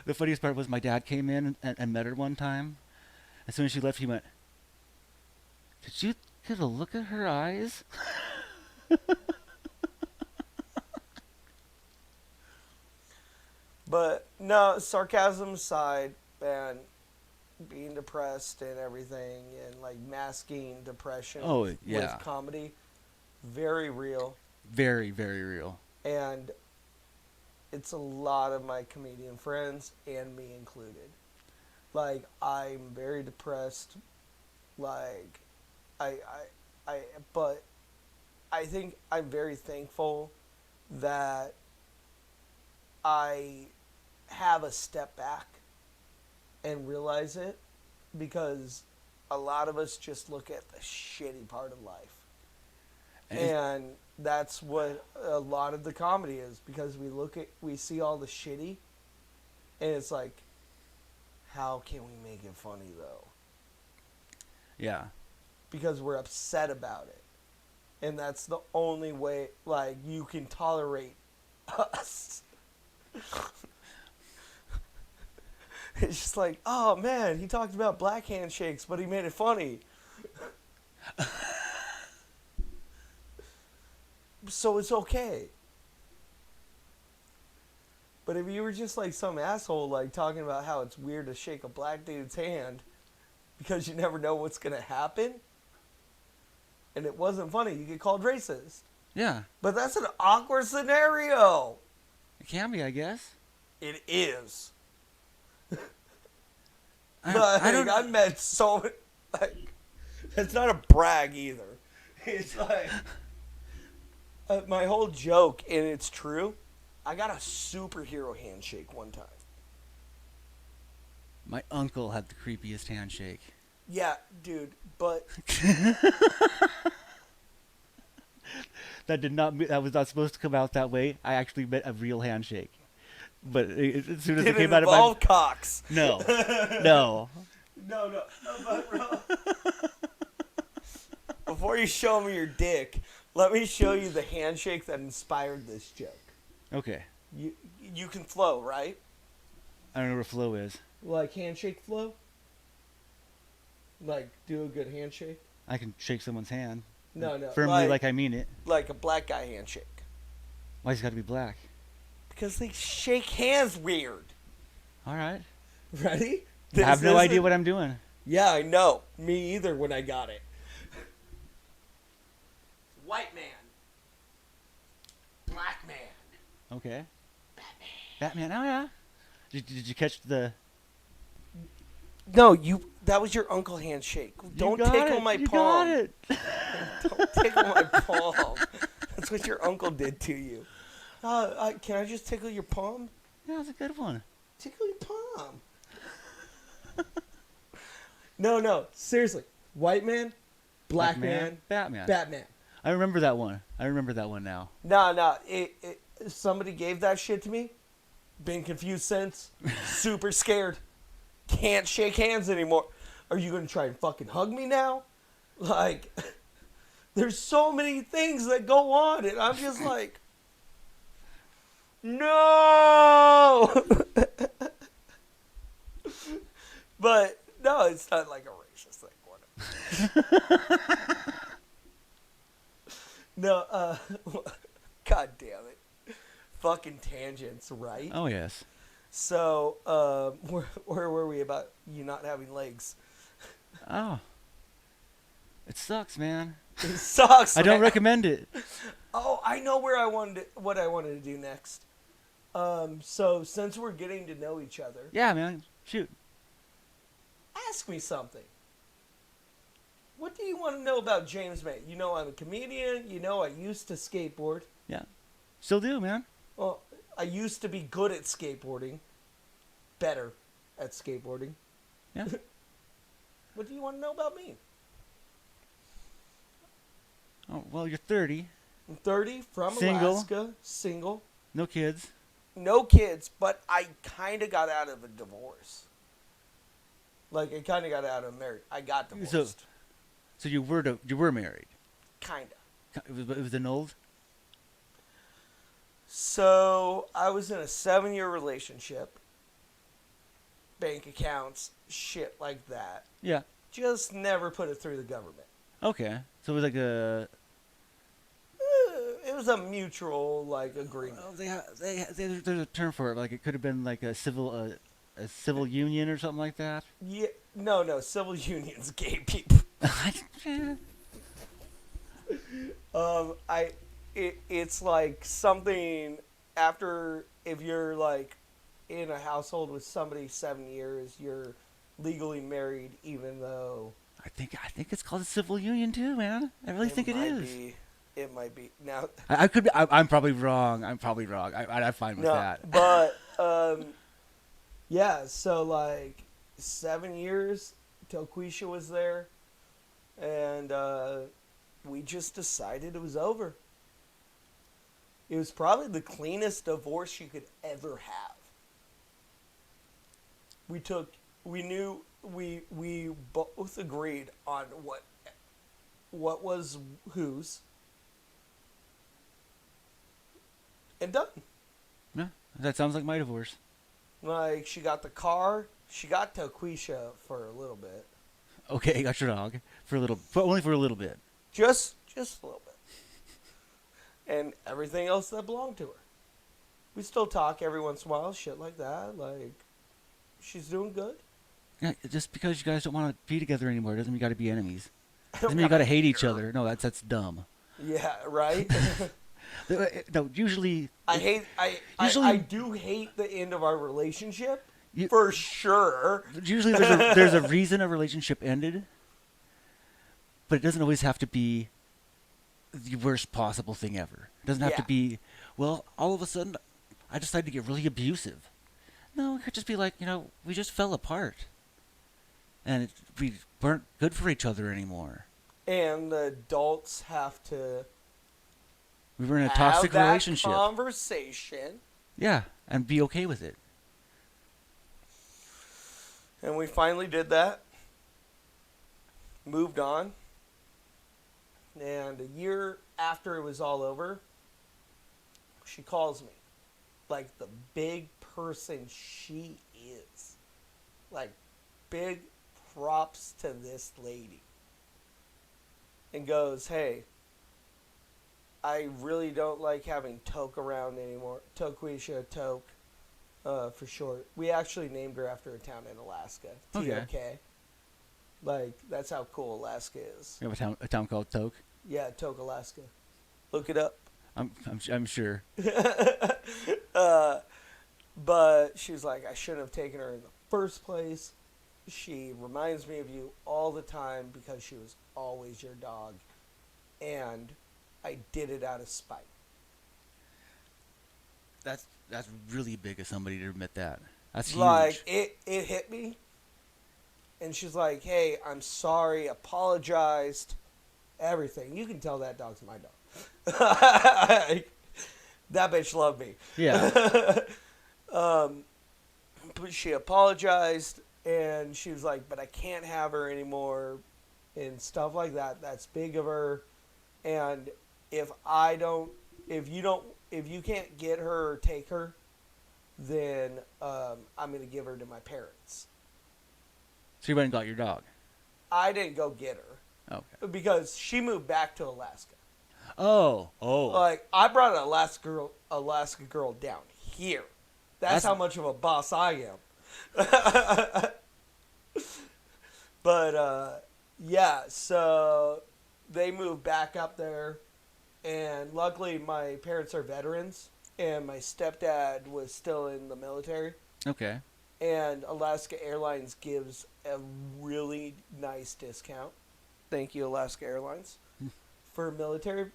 Speaker 2: The funniest part was my dad came in and met her one time. As soon as she left, he went, "Did you get a look at her eyes?"
Speaker 1: But no, sarcasm aside, man, being depressed and everything, and like masking depression
Speaker 2: Oh,
Speaker 1: with
Speaker 2: yeah.
Speaker 1: comedy, very real.
Speaker 2: Very, very real.
Speaker 1: And it's a lot of my comedian friends and me included. Like, I'm very depressed. Like, I, but I think I'm very thankful that I have a step back and realize it, because a lot of us just look at the shitty part of life. And that's what a lot of the comedy is, because we see all the shitty, and it's like, how can we make it funny though?
Speaker 2: Yeah.
Speaker 1: Because we're upset about it. And that's the only way, like, you can tolerate us. It's just like, oh man, he talked about black handshakes, but he made it funny. So it's okay. But if you were just like some asshole, like talking about how it's weird to shake a black dude's hand because you never know what's going to happen, and it wasn't funny, you get called racist.
Speaker 2: Yeah.
Speaker 1: But that's an awkward scenario.
Speaker 2: It can be, I guess.
Speaker 1: It is.
Speaker 2: I don't.
Speaker 1: I met so, like, it's not a brag either. It's like, my whole joke, and it's true, I got a superhero handshake one time.
Speaker 2: My uncle had the creepiest handshake.
Speaker 1: Yeah, dude, but
Speaker 2: That was not supposed to come out that way. I actually meant a real handshake. But as soon as
Speaker 1: did
Speaker 2: it came
Speaker 1: it
Speaker 2: out of my
Speaker 1: involve cocks?
Speaker 2: no.
Speaker 1: No, but bro. Before you show me your dick, let me show you the handshake that inspired this joke.
Speaker 2: Okay.
Speaker 1: You can flow, right?
Speaker 2: I don't know what flow is.
Speaker 1: Like handshake flow? Like, do a good handshake?
Speaker 2: I can shake someone's hand.
Speaker 1: No, no.
Speaker 2: Firmly, like I mean it.
Speaker 1: Like a black guy handshake.
Speaker 2: Why's it got to be black?
Speaker 1: Because they shake hands weird.
Speaker 2: All right.
Speaker 1: Ready?
Speaker 2: I have no idea what I'm doing.
Speaker 1: Yeah, I know. Me either when I got it. White man. Black man.
Speaker 2: Okay. Batman. Oh, yeah. Did you catch the...
Speaker 1: No, that was your uncle handshake. Don't tickle my
Speaker 2: palm. You
Speaker 1: palm.
Speaker 2: got it.
Speaker 1: Don't tickle my palm. That's what your uncle did to you. Can I just tickle your palm?
Speaker 2: Yeah, that's a good one.
Speaker 1: Tickle your palm. No. Seriously. White man, black man, Batman.
Speaker 2: I remember that one. Now.
Speaker 1: No. Somebody gave that shit to me. Been confused since. Super scared. Can't shake hands anymore. Are you going to try and fucking hug me now? Like, there's so many things that go on, and I'm just like, no! But, no, it's not like a racist thing. No, God damn it. Fucking tangents, right?
Speaker 2: Oh, yes.
Speaker 1: So, where were we about you not having legs?
Speaker 2: Oh. It sucks, man.
Speaker 1: It sucks.
Speaker 2: I don't recommend it.
Speaker 1: Oh, I know what I wanted to do next. So since we're getting to know each other,
Speaker 2: Yeah, man. Shoot.
Speaker 1: ask me something. What do you want to know about James May? You know I'm a comedian. You know I used to skateboard.
Speaker 2: Yeah. Still do, man.
Speaker 1: Well, I used to be good at skateboarding. Better at skateboarding.
Speaker 2: Yeah.
Speaker 1: What do you want to know about me?
Speaker 2: Oh, well, you're 30.
Speaker 1: I'm 30, from
Speaker 2: Single.
Speaker 1: Alaska, single.
Speaker 2: No kids.
Speaker 1: No kids, but I kind of got out of a divorce. Like, I kind of got out of marriage. I got divorced.
Speaker 2: So you were married.
Speaker 1: Kind of.
Speaker 2: It was annulled.
Speaker 1: So, I was in a 7-year relationship. Bank accounts, shit like that.
Speaker 2: Yeah.
Speaker 1: Just never put it through the government.
Speaker 2: Okay. So it was like a...
Speaker 1: It was a mutual, like, agreement.
Speaker 2: Well, there's a term for it. Like, it could have been like a civil union or something like that.
Speaker 1: Yeah, no, civil unions, gay people. It's like something after, if you're like in a household with somebody 7 years, you're legally married, even though
Speaker 2: I think it's called a civil union too, man. I really think it is.
Speaker 1: It might be now.
Speaker 2: I could be. I'm probably wrong. I'm fine with that.
Speaker 1: But yeah. So like 7 years till Quisha was there, and we just decided it was over. It was probably the cleanest divorce you could ever have. We both agreed on what was whose, and done.
Speaker 2: Yeah, that sounds like my divorce.
Speaker 1: Like, she got the car. She got Toquisha for a little bit.
Speaker 2: Okay, got your dog only for a little bit.
Speaker 1: Just a little bit. And everything else that belonged to her. We still talk every once in a while, shit like that. Like, she's doing good.
Speaker 2: Yeah, just because you guys don't want to be together anymore doesn't mean you got to be enemies. Doesn't mean you got to hate each other. No, that's dumb.
Speaker 1: Yeah, right.
Speaker 2: No, usually.
Speaker 1: I do hate the end of our relationship for sure.
Speaker 2: Usually, there's a reason a relationship ended, but it doesn't always have to be the worst possible thing ever. It doesn't have to be, well, all of a sudden, I decided to get really abusive. No, it could just be like, we just fell apart, and we weren't good for each other anymore.
Speaker 1: And the adults have to.
Speaker 2: We were in a toxic relationship.
Speaker 1: Conversation.
Speaker 2: Yeah, and be okay with it.
Speaker 1: And we finally did that. Moved on. And a year after it was all over, she calls me. Like the big person she is. Like, big props to this lady. and goes, "Hey, I really don't like having Toke around anymore. Toquisha, Toke, for short. We actually named her after a town in Alaska.
Speaker 2: Okay.
Speaker 1: T-O-K. Like, that's how cool Alaska is.
Speaker 2: You have a town called Toke.
Speaker 1: Yeah, Toke, Alaska. Look it up.
Speaker 2: I'm sure.
Speaker 1: But she was like, I shouldn't have taken her in the first place. She reminds me of you all the time because she was always your dog. And I did it out of spite.
Speaker 2: That's really big of somebody to admit that. That's huge.
Speaker 1: Like, it hit me. And she's like, hey, I'm sorry, apologized, everything. You can tell that dog's my dog. That bitch loved me.
Speaker 2: Yeah.
Speaker 1: But she apologized, and she was like, but I can't have her anymore, and stuff like that. That's big of her. And if you can't get her or take her, then I'm going to give her to my parents.
Speaker 2: So you went and got your dog.
Speaker 1: I didn't go get her.
Speaker 2: Okay.
Speaker 1: Because she moved back to Alaska.
Speaker 2: Oh.
Speaker 1: Like, I brought an Alaska girl down here. That's how much of a boss I am. But, yeah, so they moved back up there. And luckily, my parents are veterans. And my stepdad was still in the military.
Speaker 2: Okay.
Speaker 1: And Alaska Airlines gives a really nice discount. Thank you, Alaska Airlines. For militaries,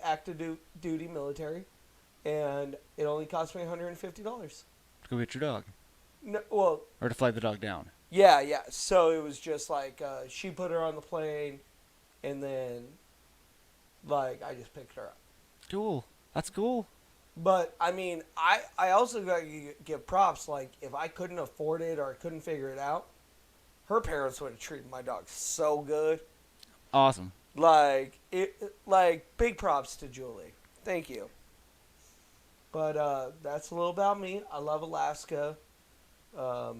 Speaker 1: active duty military. And it only cost me $150.
Speaker 2: To go get your dog.
Speaker 1: No, well,
Speaker 2: Or to fly the dog down.
Speaker 1: yeah. So it was just like she put her on the plane, and then like I just picked her up.
Speaker 2: Cool. That's cool.
Speaker 1: But I mean, I also got to give props. Like if I couldn't afford it or I couldn't figure it out, her parents would have treated my dog so good.
Speaker 2: Awesome.
Speaker 1: Like big props to Julie. Thank you. But that's a little about me. I love Alaska. I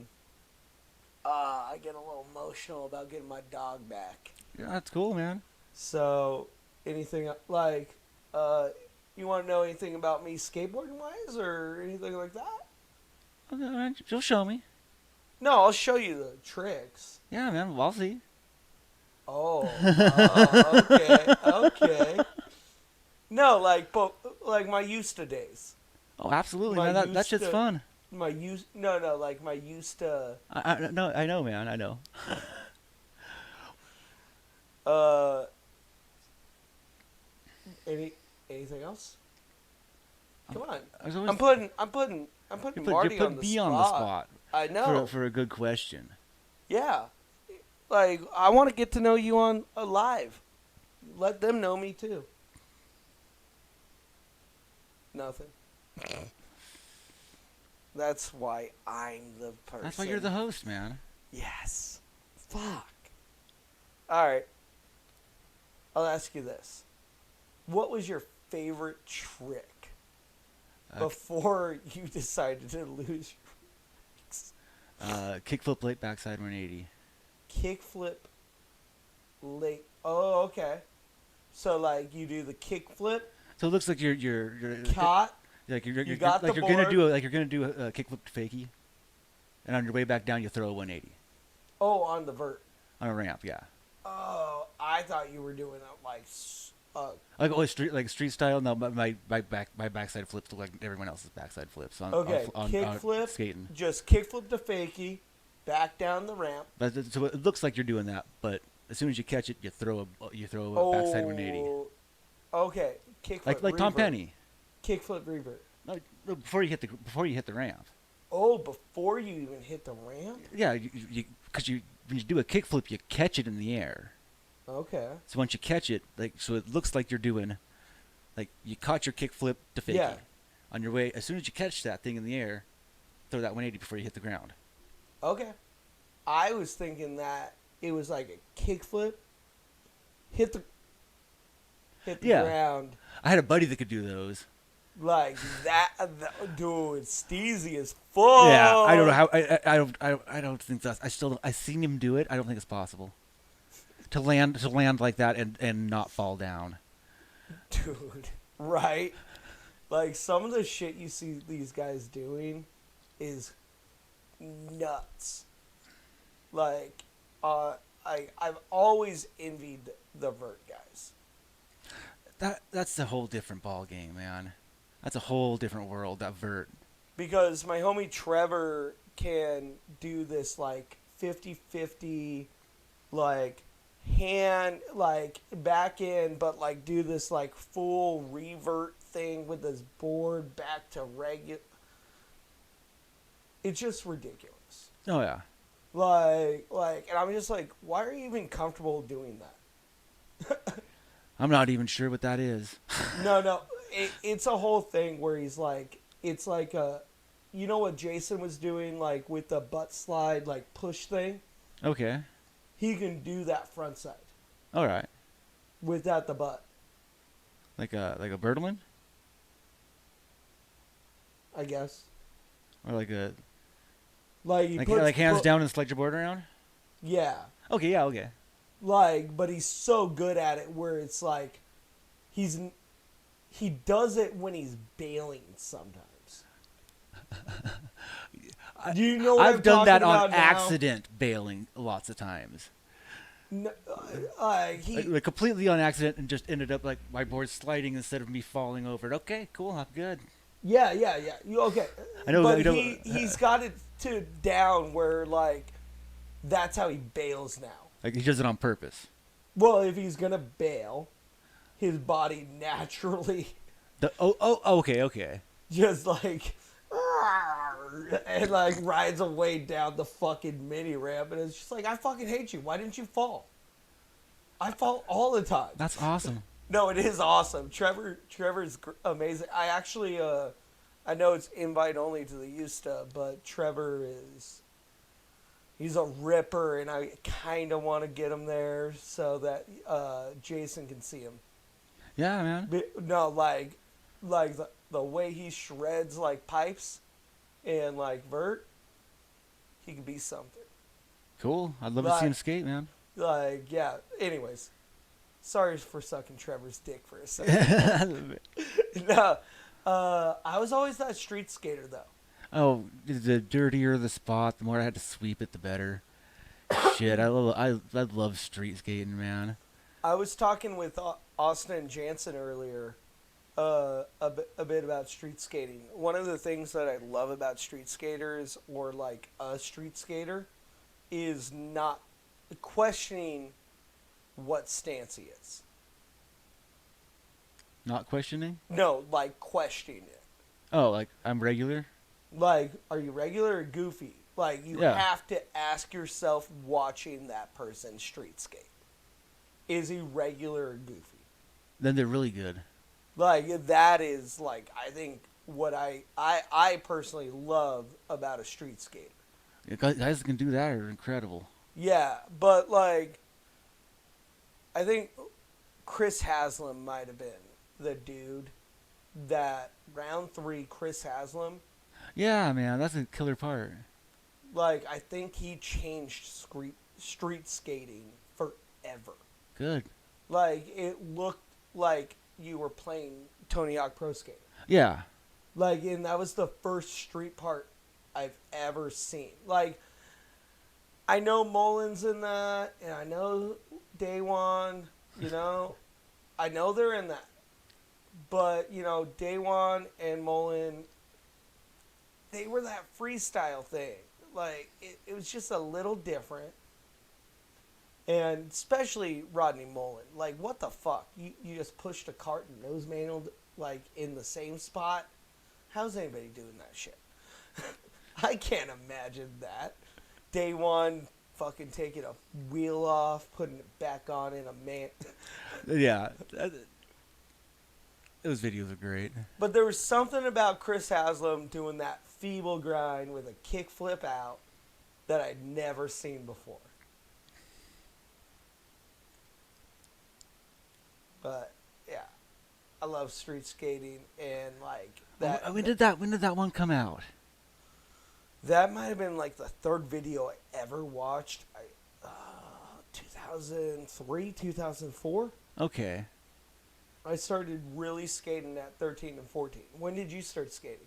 Speaker 1: get a little emotional about getting my dog back.
Speaker 2: Yeah, that's cool, man.
Speaker 1: So, anything like, you want to know anything about me skateboarding wise or anything like that?
Speaker 2: Okay, you'll show me.
Speaker 1: No, I'll show you the tricks.
Speaker 2: Yeah, man. Well, I'll see.
Speaker 1: Oh, okay. No, like my Eusta days.
Speaker 2: Oh, absolutely,
Speaker 1: My
Speaker 2: man. That shit's
Speaker 1: used to-
Speaker 2: fun.
Speaker 1: Like my Eusta.
Speaker 2: I know, man. I know.
Speaker 1: Anything else? Come on.
Speaker 2: I'm
Speaker 1: I'm putting Marty
Speaker 2: you're
Speaker 1: on
Speaker 2: putting
Speaker 1: the
Speaker 2: me
Speaker 1: spot.
Speaker 2: on the spot.
Speaker 1: I know.
Speaker 2: For a good question.
Speaker 1: Yeah. Like I want to get to know you on live. Let them know me too. Nothing. That's why I'm the person.
Speaker 2: That's why you're the host, man.
Speaker 1: Yes. Fuck. All right. I'll ask you this. What was your favorite trick before you decided to lose your
Speaker 2: Kickflip late backside 180.
Speaker 1: kickflip late? Oh, okay. So like you do the kickflip,
Speaker 2: So it looks like you're
Speaker 1: caught.
Speaker 2: like you're
Speaker 1: got
Speaker 2: like
Speaker 1: the
Speaker 2: you're gonna
Speaker 1: board.
Speaker 2: do a kickflip to fakie, and on your way back down you throw a 180
Speaker 1: Oh, on the vert.
Speaker 2: on a ramp. Yeah.
Speaker 1: Oh, I thought you were doing it like.
Speaker 2: Like street style. No, my backside flips look like everyone else's backside flips on
Speaker 1: Kickflip.
Speaker 2: skating.
Speaker 1: Just kickflip to fakie, back down the ramp.
Speaker 2: So it looks like you're doing that, but as soon as you catch it, you throw a backside 180.
Speaker 1: Okay, kickflip.
Speaker 2: Like Tom
Speaker 1: revert.
Speaker 2: Penny.
Speaker 1: Kickflip revert.
Speaker 2: No, before you hit the ramp.
Speaker 1: Oh, before you even hit the ramp.
Speaker 2: Yeah, because when you do a kickflip, you catch it in the air.
Speaker 1: Okay.
Speaker 2: So once you catch it, so it looks like you're doing, like you caught your kickflip to fakie.
Speaker 1: Yeah.
Speaker 2: On your way, as soon as you catch that thing in the air, throw that 180 before you hit the ground.
Speaker 1: Okay. I was thinking that it was like a kickflip, hit the ground.
Speaker 2: I had a buddy that could do those.
Speaker 1: Like that, dude, steezy as fuck.
Speaker 2: Yeah, I don't know how. I don't think that's. I seen him do it. I don't think it's possible. to land like that and not fall down.
Speaker 1: Dude, right? Like, some of the shit you see these guys doing is nuts. Like, I've always envied the vert guys.
Speaker 2: That's a whole different ball game, man. That's a whole different world, that vert.
Speaker 1: Because my homie Trevor can do this, like, 50-50, like, hand, like, back in, but, like, do this, like, full revert thing with his board back to regular. It's just ridiculous.
Speaker 2: Oh yeah.
Speaker 1: And I'm just like, why are you even comfortable doing that?
Speaker 2: I'm not even sure what that is.
Speaker 1: No, it's a whole thing where he's like, it's like you know what Jason was doing, like with the butt slide, like push thing?
Speaker 2: Okay.
Speaker 1: He can do that front side
Speaker 2: All right.
Speaker 1: without the butt,
Speaker 2: Like a Bertolin?
Speaker 1: I guess.
Speaker 2: Or like a
Speaker 1: Like he
Speaker 2: like
Speaker 1: puts,
Speaker 2: like hands down and slide your board around?
Speaker 1: Yeah.
Speaker 2: Okay, yeah, okay.
Speaker 1: Like, but he's so good at it where it's like, he does it when he's bailing sometimes. Do you know what
Speaker 2: I've
Speaker 1: I'm
Speaker 2: done that
Speaker 1: talking
Speaker 2: on
Speaker 1: about now?
Speaker 2: accident, bailing lots of times.
Speaker 1: No,
Speaker 2: Like completely on accident, and just ended up like my board sliding instead of me falling over it. Okay, cool, I'm good.
Speaker 1: Yeah. Okay.
Speaker 2: I know.
Speaker 1: But
Speaker 2: I know.
Speaker 1: he's got it to down where, like, that's how he bails now.
Speaker 2: Like he does it on purpose.
Speaker 1: Well, if he's gonna bail, his body naturally
Speaker 2: Okay.
Speaker 1: just like and like rides away down the fucking mini ramp, and it's just like, I fucking hate you. Why didn't you fall? I fall all the time.
Speaker 2: That's awesome.
Speaker 1: No, it is awesome. Trevor's amazing. I actually, I know it's invite only to the Usta, but Trevor he's a ripper, and I kind of want to get him there so that Jason can see him.
Speaker 2: Yeah, man.
Speaker 1: No, like the way he shreds like pipes and like vert, he could be something.
Speaker 2: Cool. I'd love to see him skate, man.
Speaker 1: Like, yeah. Anyways, sorry for sucking Trevor's dick for a second. No, I was always that street skater though.
Speaker 2: Oh, the dirtier the spot, the more I had to sweep it, the better. Shit, I love street skating, man.
Speaker 1: I was talking with Austin and Jansen earlier a bit about street skating. One of the things that I love about street skaters, or like a street skater, is not questioning what stance he is.
Speaker 2: Not questioning?
Speaker 1: No, like questioning it.
Speaker 2: Oh, like I'm regular?
Speaker 1: Like, are you regular or goofy? Like, you have to ask yourself watching that person street skate. Is he regular or goofy?
Speaker 2: Then they're really good.
Speaker 1: Like, that is, like, I think what I personally love about a street skater.
Speaker 2: Guys that can do that are incredible.
Speaker 1: Yeah, but, like, I think Chris Haslam might have been the dude that round 3, Chris Haslam.
Speaker 2: Yeah, man, that's a killer part.
Speaker 1: Like, I think he changed street skating forever.
Speaker 2: Good.
Speaker 1: Like, it looked like you were playing Tony Hawk Pro Skater.
Speaker 2: Yeah.
Speaker 1: Like, and that was the first street part I've ever seen. Like, I know Mullins in that, and I know Day One, you know. I know they're in that. But, you know, Day One and Mullen, they were that freestyle thing. Like, it was just a little different. And especially Rodney Mullen. Like, what the fuck? You just pushed a cart and nose manualed, like, in the same spot? How's anybody doing that shit? I can't imagine that. Day One, fucking taking a wheel off, putting it back on in a man.
Speaker 2: Yeah. Those videos are great.
Speaker 1: But there was something about Chris Haslam doing that feeble grind with a kick flip out that I'd never seen before. But yeah, I love street skating, and like that.
Speaker 2: When did that one come out?
Speaker 1: That might have been like the third video I ever watched. 2003, 2004.
Speaker 2: Okay.
Speaker 1: I started really skating at 13 and 14. When did you start skating?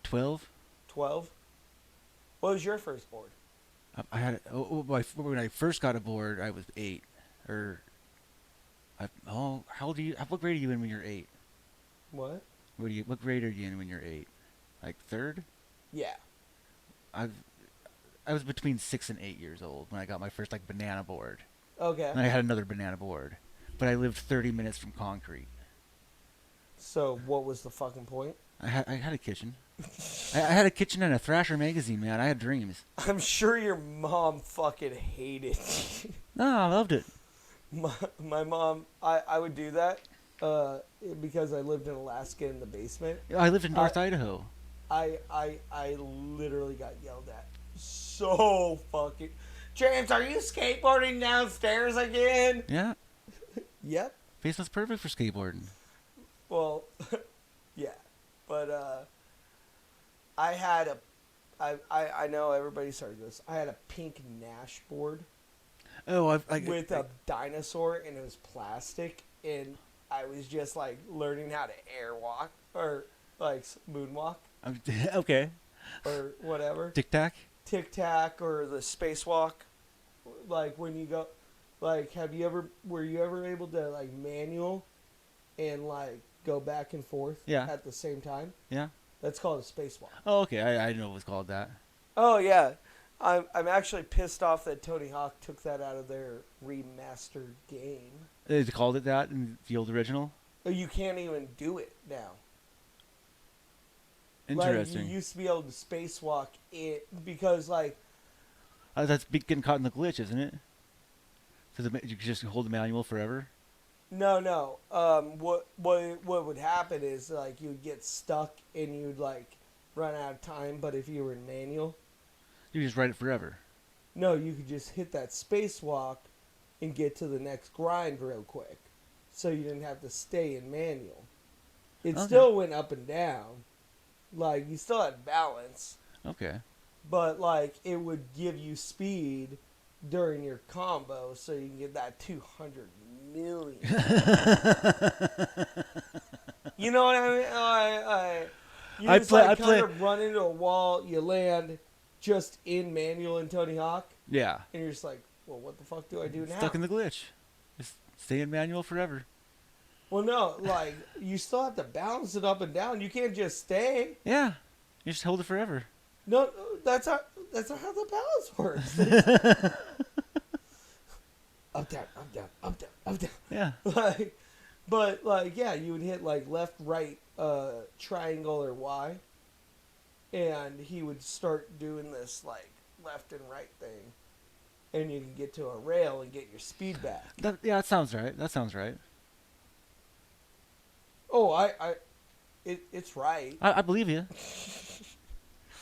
Speaker 2: 12.
Speaker 1: 12. What was your first board?
Speaker 2: I had when I first got aboard, I was 8. Or, how old are you? What grade are you in when you're 8?
Speaker 1: What?
Speaker 2: What grade are you in when you're 8? Like third?
Speaker 1: Yeah.
Speaker 2: I was between 6 and 8 years old when I got my first like banana board.
Speaker 1: Okay.
Speaker 2: And I had another banana board, but I lived 30 minutes from concrete.
Speaker 1: So what was the fucking point?
Speaker 2: I had a kitchen. I had a kitchen and a Thrasher magazine, man. I had dreams.
Speaker 1: I'm sure your mom fucking hated you.
Speaker 2: No, I loved it.
Speaker 1: My mom, I would do that because I lived in Alaska in the basement.
Speaker 2: I lived in North Idaho.
Speaker 1: I literally got yelled at so fucking. James, are you skateboarding downstairs again?
Speaker 2: Yeah.
Speaker 1: Yep.
Speaker 2: Basement's perfect for skateboarding.
Speaker 1: Well, yeah, but I had I know everybody started this. I had a pink Nash board.
Speaker 2: Oh,
Speaker 1: with a dinosaur, and it was plastic, and I was just like learning how to airwalk or like moonwalk.
Speaker 2: Okay.
Speaker 1: Or whatever.
Speaker 2: Tic Tac.
Speaker 1: Tic Tac or the spacewalk. Like when you go, like were you ever able to like manual, and like go back and forth?
Speaker 2: Yeah.
Speaker 1: At the same time.
Speaker 2: Yeah.
Speaker 1: That's called a spacewalk.
Speaker 2: Oh, okay. I know it was called that.
Speaker 1: Oh yeah. I'm actually pissed off that Tony Hawk took that out of their remastered game.
Speaker 2: They called it that in the old original?
Speaker 1: You can't even do it now.
Speaker 2: Interesting.
Speaker 1: Like, you used to be able to spacewalk it because, like...
Speaker 2: That's getting caught in the glitch, isn't it? So you can just hold the manual forever?
Speaker 1: No. What would happen is, like, you would get stuck and you'd, like, run out of time. But if you were in manual...
Speaker 2: You just ride it forever.
Speaker 1: No, you could just hit that spacewalk and get to the next grind real quick. So you didn't have to stay in manual. It still went up and down. Like, you still had balance.
Speaker 2: Okay.
Speaker 1: But, like, it would give you speed during your combo so you can get that 200 million. You know what I mean? You just kind of run into a wall, you land just in manual in Tony Hawk.
Speaker 2: Yeah.
Speaker 1: And you're just like, well, what the fuck do I do now?
Speaker 2: Stuck in the glitch. Just stay in manual forever.
Speaker 1: Well, no, like, you still have to balance it up and down. You can't just stay.
Speaker 2: Yeah. You just hold it forever.
Speaker 1: No, that's not how the balance works. Up, down, up, down, up, down, up, down.
Speaker 2: Yeah.
Speaker 1: But yeah, you would hit, like, left, right, triangle, or Y. And he would start doing this, like, left and right thing. And you can get to a rail and get your speed back.
Speaker 2: That sounds right. That sounds right.
Speaker 1: Oh, it's right.
Speaker 2: I believe you.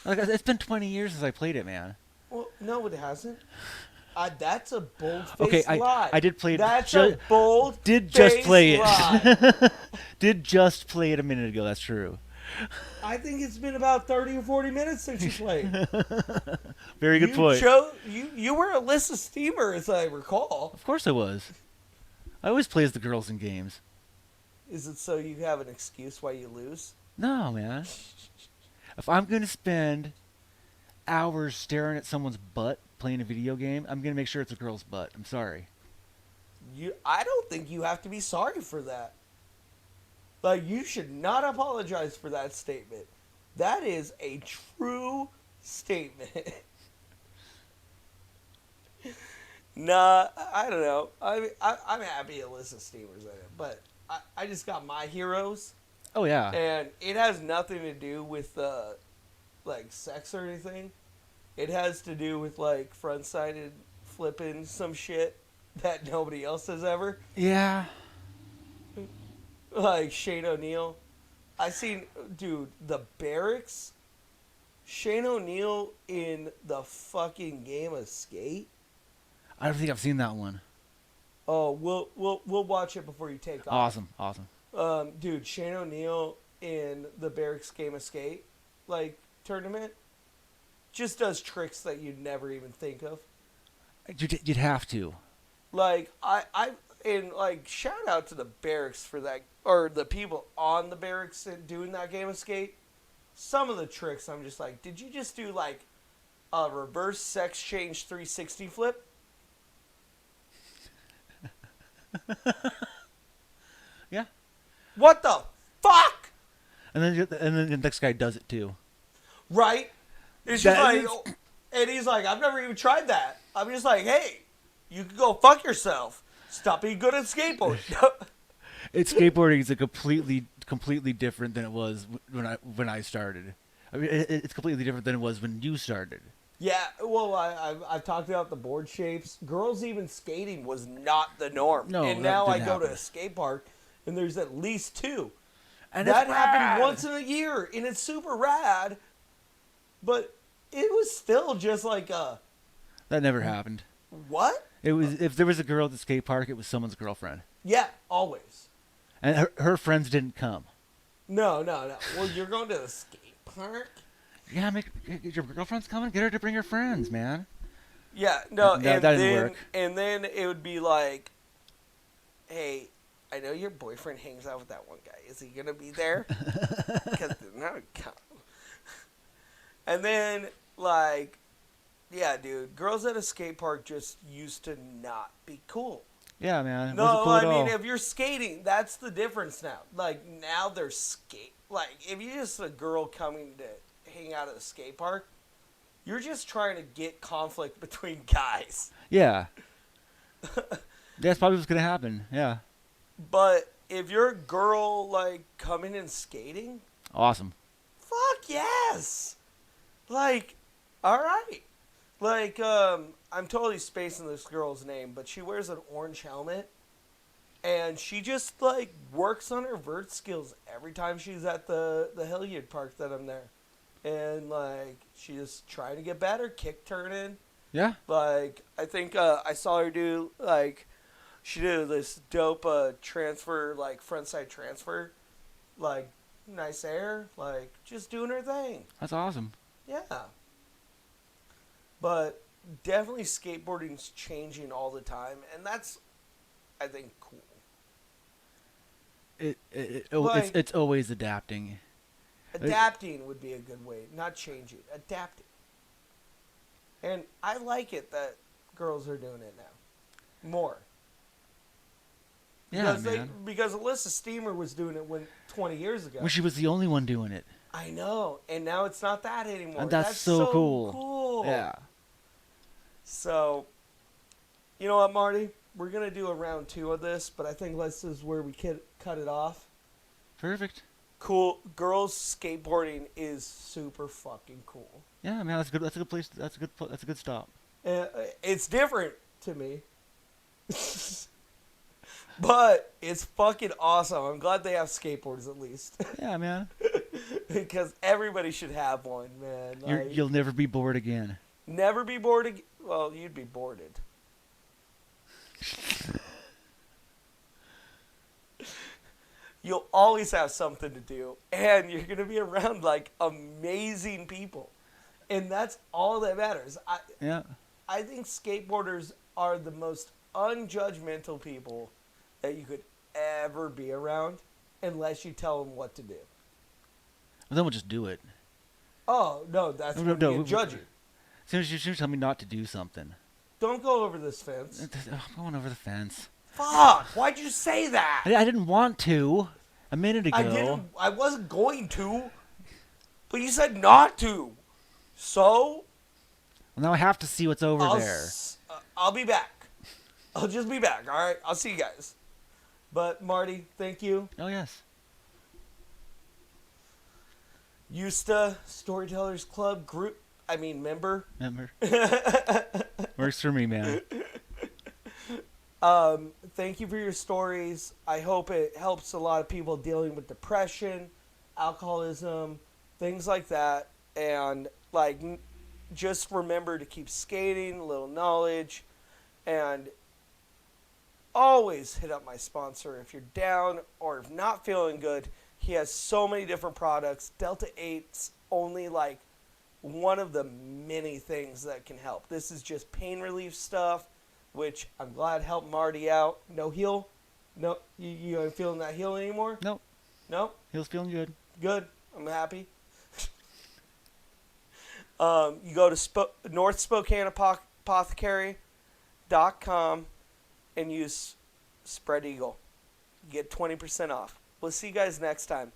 Speaker 2: Like, it's been 20 years since I played it, man.
Speaker 1: Well, no, it hasn't. That's a bold-faced lie.
Speaker 2: I did play it.
Speaker 1: That's a bold-faced
Speaker 2: Did just play it.
Speaker 1: lie.
Speaker 2: Did just play it a minute ago. That's true.
Speaker 1: I think it's been about 30 or 40 minutes since you played.
Speaker 2: Very good point.
Speaker 1: You were a Alyssa Steamer, as I recall.
Speaker 2: Of course I was. I always play as the girls in games.
Speaker 1: Is it so you have an excuse why you lose?
Speaker 2: No, man. If I'm going to spend hours staring at someone's butt playing a video game, I'm going to make sure it's a girl's butt. I'm sorry.
Speaker 1: I don't think you have to be sorry for that. Like, you should not apologize for that statement. That is a true statement. Nah, I don't know. I'm happy Alyssa Steamer's in it, but I just got my heroes.
Speaker 2: Oh, yeah.
Speaker 1: And it has nothing to do with, like, sex or anything. It has to do with, like, front-sided flipping some shit that nobody else has ever.
Speaker 2: Yeah.
Speaker 1: Like Shane O'Neill. I seen, dude, the barracks. Shane O'Neill in the fucking game of Skate.
Speaker 2: I don't think I've seen that one.
Speaker 1: Oh, we'll watch it before you take off.
Speaker 2: Awesome.
Speaker 1: Dude, Shane O'Neill in the barracks game of Skate, like, tournament, just does tricks that you'd never even think of.
Speaker 2: You'd have to.
Speaker 1: Like and like shout out to the barracks for that, or the people on the barracks doing that game of skate. Some of the tricks, I'm just like, did you just do like a reverse sex change 360 flip?
Speaker 2: Yeah.
Speaker 1: What the fuck?
Speaker 2: And then the next guy does it too.
Speaker 1: Right? It's just
Speaker 2: That
Speaker 1: like,
Speaker 2: is-
Speaker 1: and he's like, I've never even tried that. I'm just like, hey, you can go fuck yourself. Stop being good at skateboarding.
Speaker 2: It's skateboarding is a completely different than it was when I started. I mean, it's completely different than it was when you started.
Speaker 1: Yeah, well, I've talked about the board shapes. Girls even skating was not the norm.
Speaker 2: No,
Speaker 1: and
Speaker 2: that
Speaker 1: now I
Speaker 2: didn't
Speaker 1: go to
Speaker 2: happen.
Speaker 1: a skate park, and there's at least two.
Speaker 2: And
Speaker 1: That
Speaker 2: it's
Speaker 1: happened
Speaker 2: rad.
Speaker 1: once in a year, and it's super rad. But it was still just like a,
Speaker 2: That never happened.
Speaker 1: what?
Speaker 2: It was if there was a girl at the skate park, it was someone's girlfriend,
Speaker 1: Yeah, always.
Speaker 2: and her friends didn't come.
Speaker 1: No. Well, you're going to the skate park?
Speaker 2: Yeah, get your girlfriend's coming. Get her to bring her friends, man.
Speaker 1: Yeah, no,
Speaker 2: That didn't work.
Speaker 1: And then it would be like, hey, I know your boyfriend hangs out with that one guy. Is he gonna be there? Because now come. And then like, yeah, dude, girls at a skate park just used to not be cool.
Speaker 2: Yeah, man. It
Speaker 1: No,
Speaker 2: wasn't cool
Speaker 1: I
Speaker 2: at
Speaker 1: mean
Speaker 2: all.
Speaker 1: if you're skating, that's the difference now. Like now they're skate. Like if you're just a girl coming to hang out at the skate park, you're just trying to get conflict between guys.
Speaker 2: Yeah. That's probably what's gonna happen. Yeah.
Speaker 1: But if you're a girl like coming and skating,
Speaker 2: Awesome.
Speaker 1: fuck yes. Like, all right. Like, I'm totally spacing this girl's name, but she wears an orange helmet, and she just like works on her vert skills every time she's at the Hilliard Park that I'm there, and like she's trying to get better, kick turning.
Speaker 2: Yeah.
Speaker 1: Like, I think I saw her do like. She did this dope transfer, like frontside transfer, like nice air, like just doing her thing.
Speaker 2: That's awesome.
Speaker 1: Yeah. But definitely skateboarding's changing all the time, and that's, I think, cool. Like-
Speaker 2: It's always adapting.
Speaker 1: Adapting would be a good way, not changing, adapting. And I like it that girls are doing it now, more.
Speaker 2: Yeah,
Speaker 1: Because
Speaker 2: man.
Speaker 1: because Alyssa Steamer was doing it 20 years ago.
Speaker 2: When she was the only one doing it.
Speaker 1: I know, and now it's not that anymore.
Speaker 2: And that's so cool.
Speaker 1: cool.
Speaker 2: Yeah.
Speaker 1: So, you know what, Marty? We're gonna do a round 2 of this, but I think this is where we cut it off.
Speaker 2: Perfect.
Speaker 1: Cool. Girls skateboarding is super fucking cool.
Speaker 2: Yeah, man. That's good. That's a good place. That's a good stop.
Speaker 1: It's different to me. But it's fucking awesome. I'm glad they have skateboards at least.
Speaker 2: Yeah, man.
Speaker 1: Because everybody should have one, man. Like,
Speaker 2: You'll never be bored again.
Speaker 1: never be bored again. Well, you'd be boarded. You'll always have something to do. And you're going to be around, like, amazing people. And that's all that matters.
Speaker 2: Yeah.
Speaker 1: I think skateboarders are the most unjudgmental people that you could ever be around unless you tell them what to do.
Speaker 2: Well, then we'll just do it.
Speaker 1: Oh, no, that's
Speaker 2: No,
Speaker 1: when
Speaker 2: no,
Speaker 1: you judge you.
Speaker 2: As soon as you tell me not to do something.
Speaker 1: Don't go over this fence.
Speaker 2: I'm going over the fence.
Speaker 1: Fuck, why'd you say that?
Speaker 2: I didn't want to. A minute ago.
Speaker 1: I wasn't going to, but you said not to. So,
Speaker 2: Well, now I have to see what's over there.
Speaker 1: I'll be back. I'll just be back, all right? I'll see you guys. But, Marty, thank you.
Speaker 2: Oh, yes.
Speaker 1: Eusta Storytellers Club member.
Speaker 2: Remember? Works for me, man.
Speaker 1: Thank you for your stories. I hope it helps a lot of people dealing with depression, alcoholism, things like that. And, like, just remember to keep skating, a little knowledge, and always hit up my sponsor if you're down or if not feeling good. He has so many different products. Delta 8's only, like, one of the many things that can help. This is just pain relief stuff, which I'm glad helped Marty out. No heel? No, you ain't feeling that heel anymore?
Speaker 2: Nope.
Speaker 1: No?
Speaker 2: Heel's feeling good.
Speaker 1: Good. I'm happy. You go to North Spokane Apothecary.com and use Spread Eagle. You get 20% off. We'll see you guys next time.